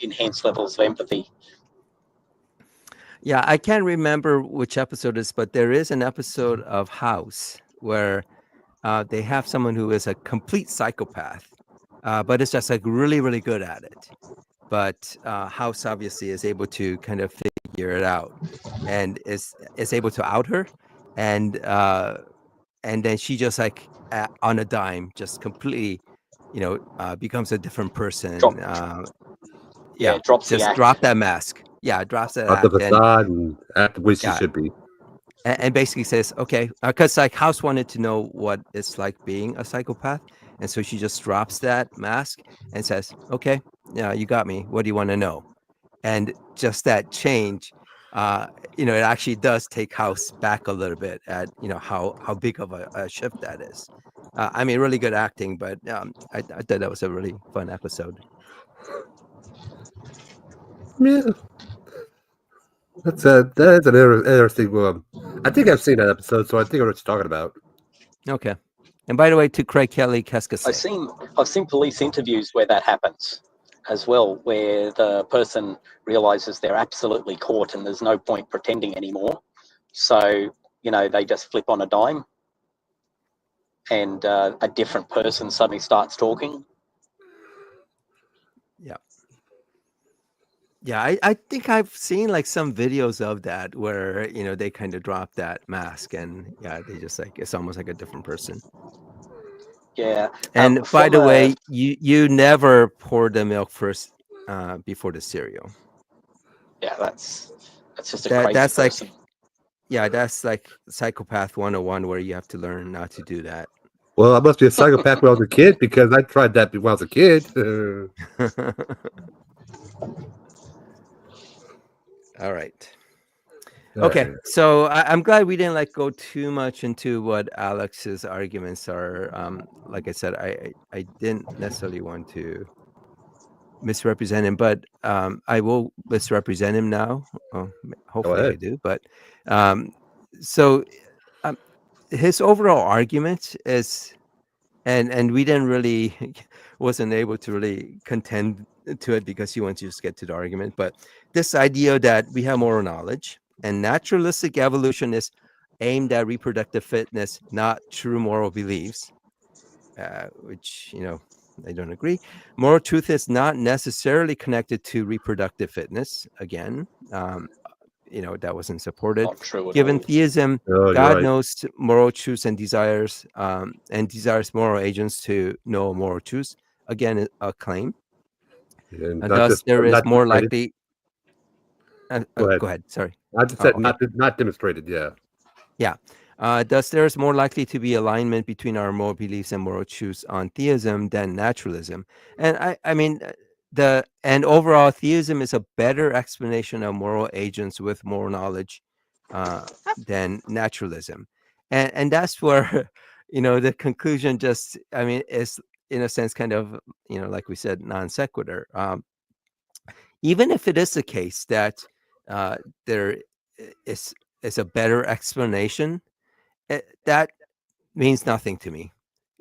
enhanced levels of empathy. Yeah, I can't remember which episode it is, but there is an episode of House where they have someone who is a complete psychopath, but it's just like really, really good at it. But House obviously is able to kind of figure it out, and is able to out her, and then she just like on a dime, just completely, becomes a different person. Drops the act. Drop that mask. Yeah, drops that act. The facade and act the way she should be. And basically says, okay, because like House wanted to know what it's like being a psychopath, and so she just drops that mask and says, okay, yeah, you got me. What do you want to know? And just that change, it actually does take House back a little bit at how big of a shift that is. I mean, really good acting, but I thought that was a really fun episode. Yeah. That is an interesting. I think I've seen that episode, so I think I know what you're talking about. Okay. And by the way, to Craig Kelly, qu'est-ce que I've c'est? seen police interviews where that happens as well, where the person realizes they're absolutely caught and there's no point pretending anymore. So, they just flip on a dime and a different person suddenly starts talking. Yeah. Yeah, I think I've seen like some videos of that where, they kind of drop that mask and yeah, they just like it's almost like a different person. Yeah. And by From the way, you never pour the milk first before the cereal. yeah, that's just a crazy That's person. like yeah, that's like psychopath 101 where you have to learn not to do that. Well, I must be a psychopath when I was a kid because I tried that when I was a kid. All right. All Okay, right. so I'm glad we didn't like go too much into what Alex's arguments are. Like I said, I didn't necessarily want to misrepresent him, but I will misrepresent him now. Well, Go hopefully I ahead. do. But um, so um, his overall argument is, and we didn't really wasn't able to really contend to it because he wants to just get to the argument. But this idea that we have moral knowledge and naturalistic evolution is aimed at reproductive fitness, not true moral beliefs, which I don't agree. Moral truth is not necessarily connected to reproductive fitness. Again, that wasn't supported. Not true at Given all. theism, Oh, you're God right. knows moral truths and desires moral agents to know moral truths. Again, a claim. And Thus, there is not more demonstrated. likely. Go ahead. Go ahead. Sorry. I just Oh, said okay. not demonstrated. Yeah. Yeah. Thus, there is more likely to be alignment between our moral beliefs and moral truths on theism than naturalism. And I mean, and overall, theism is a better explanation of moral agents with moral knowledge than naturalism. And that's where, the conclusion just, I mean, is in a sense kind of, like we said, non sequitur. Even if it is the case that there is is a better explanation, that means nothing to me.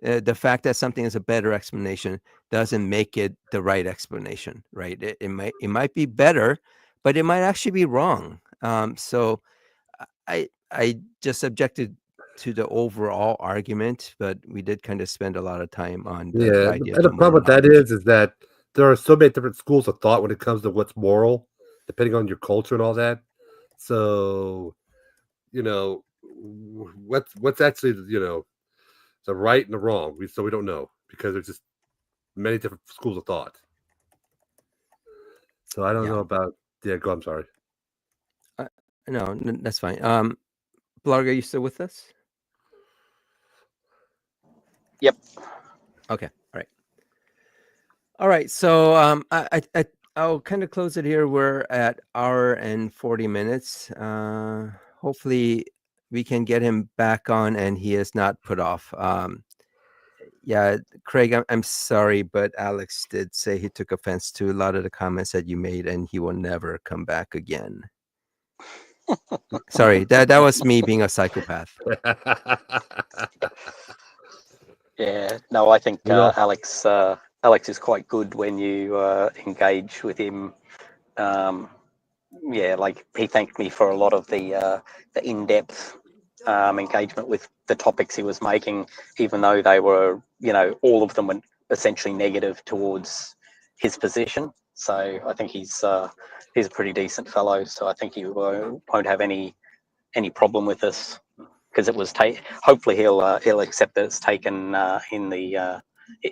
The fact that something is a better explanation doesn't make it the right explanation, right? It might be better, but it might actually be wrong. So I just objected to the overall argument, but we did kind of spend a lot of time on the Yeah. idea of And the the problem moral with that knowledge. is that there are so many different schools of thought when it comes to what's moral, depending on your culture and all that. So, what's actually the right and the wrong. We don't know because there's just many different schools of thought. So I don't Yeah, know about. Yeah. Go. I'm sorry. uh, no, that's fine. Blarg, are you still with us? Yep. Okay, all right. All right, so I'll kind of close it here. We're at hour and 40 minutes. Hopefully, we can get him back on, and he is not put off. Yeah, Craig, I'm sorry, but Alex did say he took offense to a lot of the comments that you made, and he will never come back again. Sorry, that was me being a psychopath. Yeah. No, I think we all. Alex is quite good when you engage with him. Um, yeah, like he thanked me for a lot of the in-depth engagement with the topics he was making, even though they were, all of them were essentially negative towards his position. So I think he's a pretty decent fellow. So I think he won't have any problem with this because it was hopefully he'll accept that it's taken in the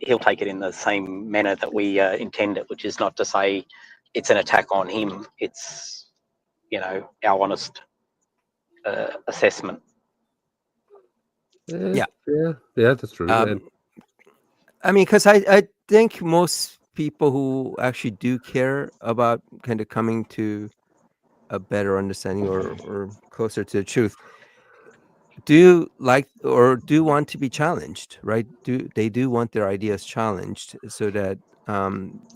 he'll take it in the same manner that we intend it, which is not to say it's an attack on him. It's our honest assessment. Yeah. Yeah, that's true. And I mean, because I think most people who actually do care about kind of coming to a better understanding or closer to the truth do like or do want to be challenged, right? Do want their ideas challenged so that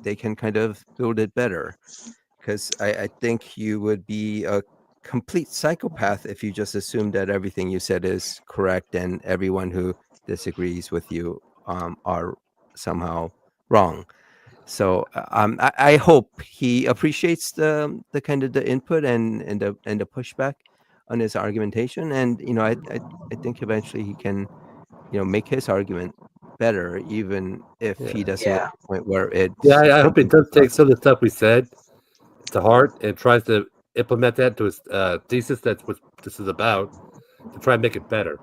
they can kind of build it better? Because I think you would be a complete psychopath if you just assume that everything you said is correct and everyone who disagrees with you are somehow wrong. So I hope he appreciates the kind of the input and the pushback on his argumentation, and I think eventually he can make his argument better, even if Yeah. he doesn't get Yeah. to the point where Yeah, it's I hope he does take us. some of the stuff we said to heart and tries to implement that to his thesis. That's what this is about, to try and make it better.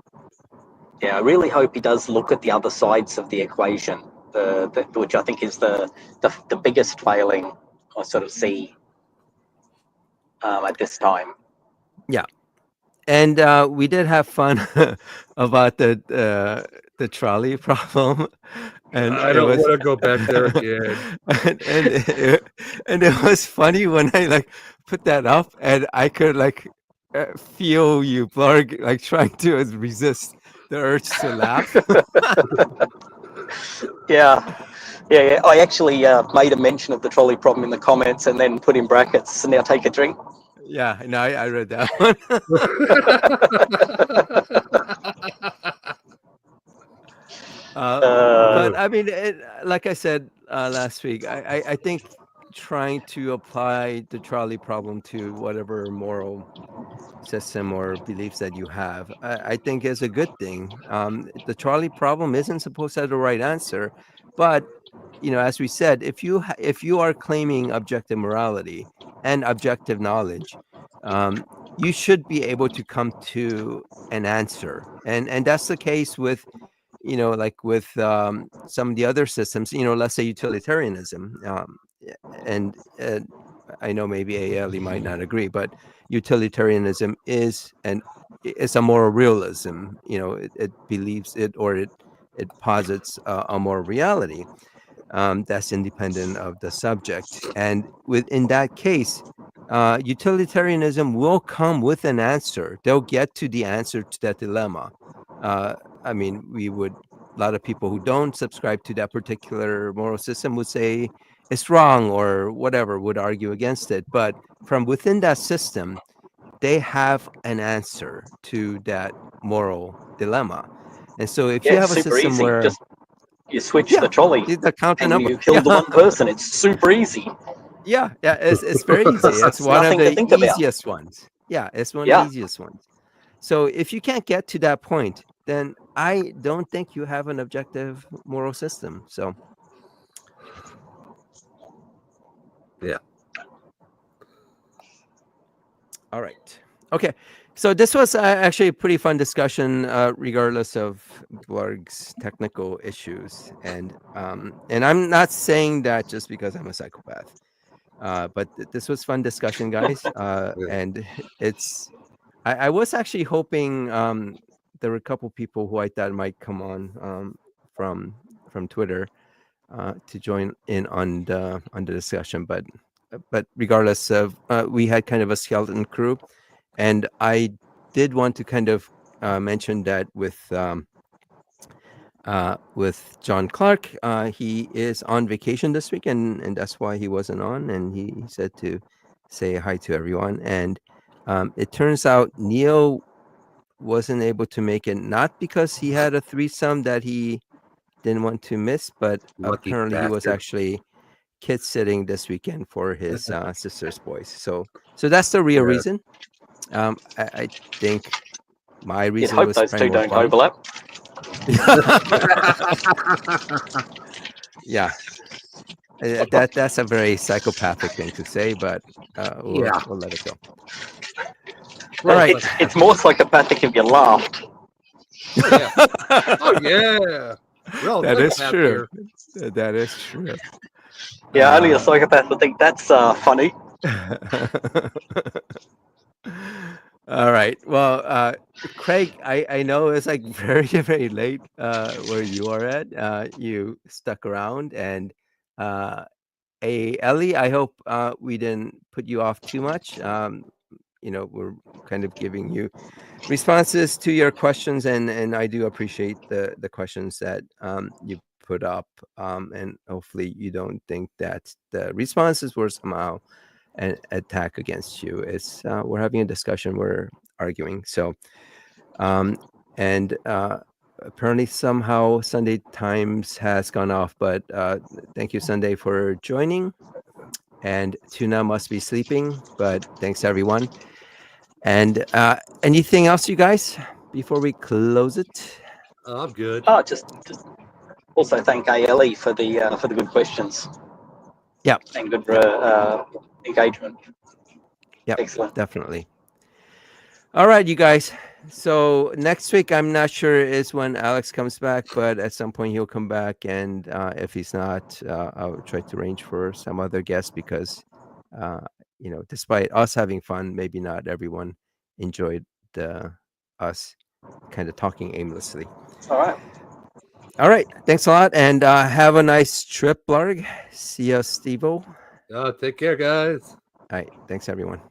Yeah, I really hope he does look at the other sides of the equation, which I think is the biggest failing I sort of see at this time. Yeah, and we did have fun about the trolley problem, and I it don't was want to go back there again. and it was funny when I like put that up, and I could like feel you, Blarg, like trying to resist the urge to laugh. Yeah, yeah. I actually made a mention of the trolley problem in the comments and then put in brackets, "Now take a drink." Yeah, no, I read that one. But I mean, like I said last week, I think trying to apply the trolley problem to whatever moral system or beliefs that you have, I think is a good thing. The trolley problem isn't supposed to have the right answer, but as we said, if you are claiming objective morality and objective knowledge, um, you should be able to come to an answer, and that's the case with like with some of the other systems, let's say utilitarianism. And I know maybe ALE might not agree, but utilitarianism is a moral realism. It believes it, or it posits a moral reality that's independent of the subject. And within that case, utilitarianism will come with an answer. They'll get to the answer to that dilemma. I mean, a lot of people who don't subscribe to that particular moral system would say it's wrong or whatever, would argue against it. But from within that system, they have an answer to that moral dilemma. And so if Yeah, you it's have a super system easy. where, Just you switch yeah, the trolley the count the and number. you kill the one person. It's super easy. Yeah, it's very easy. It's It's one of nothing to the think about. easiest ones. Yeah, it's one of the Yeah, easiest ones. So if you can't get to that point, then I don't think you have an objective moral system. So Yeah. all right. Okay. So this was actually a pretty fun discussion, regardless of Blarg's technical issues, and I'm not saying that just because I'm a psychopath. But this was fun discussion, guys. Yeah. And it's I was actually hoping there were a couple people who I thought might come on from Twitter to join in on the discussion, but regardless of we had kind of a skeleton crew, and I did want to kind of mention that with John Clark. He is on vacation this week, and that's why he wasn't on. And he said to say hi to everyone. And it turns out Neil wasn't able to make it, not because he had a threesome that he didn't want to miss, but Lucky apparently he was bastard. actually kid sitting this weekend for his sister's boys. So that's the real Yeah. reason. I think my you'd reason hope was those probably two more don't fun. overlap. Yeah, that's a very psychopathic thing to say, but Yeah. we'll let it go. Well, All right. It's more psychopathic if you laughed. Oh yeah. Oh yeah. We're all That is psychopaths true. here. That is true. Yeah, only a psychopath would think that's funny. All right. Well, Craig, I know it's like very, very late where you are at. You stuck around, and hey, Ellie, I hope we didn't put you off too much. We're kind of giving you responses to your questions, and I do appreciate the questions that you put up, and hopefully you don't think that the responses were somehow an attack against you. It's we're having a discussion, we're arguing. So, um, and apparently somehow Sunday Times has gone off, but thank you, Sunday, for joining. And Tuna must be sleeping, but thanks everyone. And anything else, you guys, before we close it? I'm good. Oh, just also thank ALE for the good questions. Yeah. And good engagement. Yep. Excellent. Definitely. All right, you guys. So next week, I'm not sure is when Alex comes back, but at some point he'll come back. And if he's not, I'll try to arrange for some other guests because, despite us having fun, maybe not everyone enjoyed us kind of talking aimlessly. All right. All right. Thanks a lot. And have a nice trip, Blarg. See you, Steve-O. Take care, guys. All right. Thanks, everyone.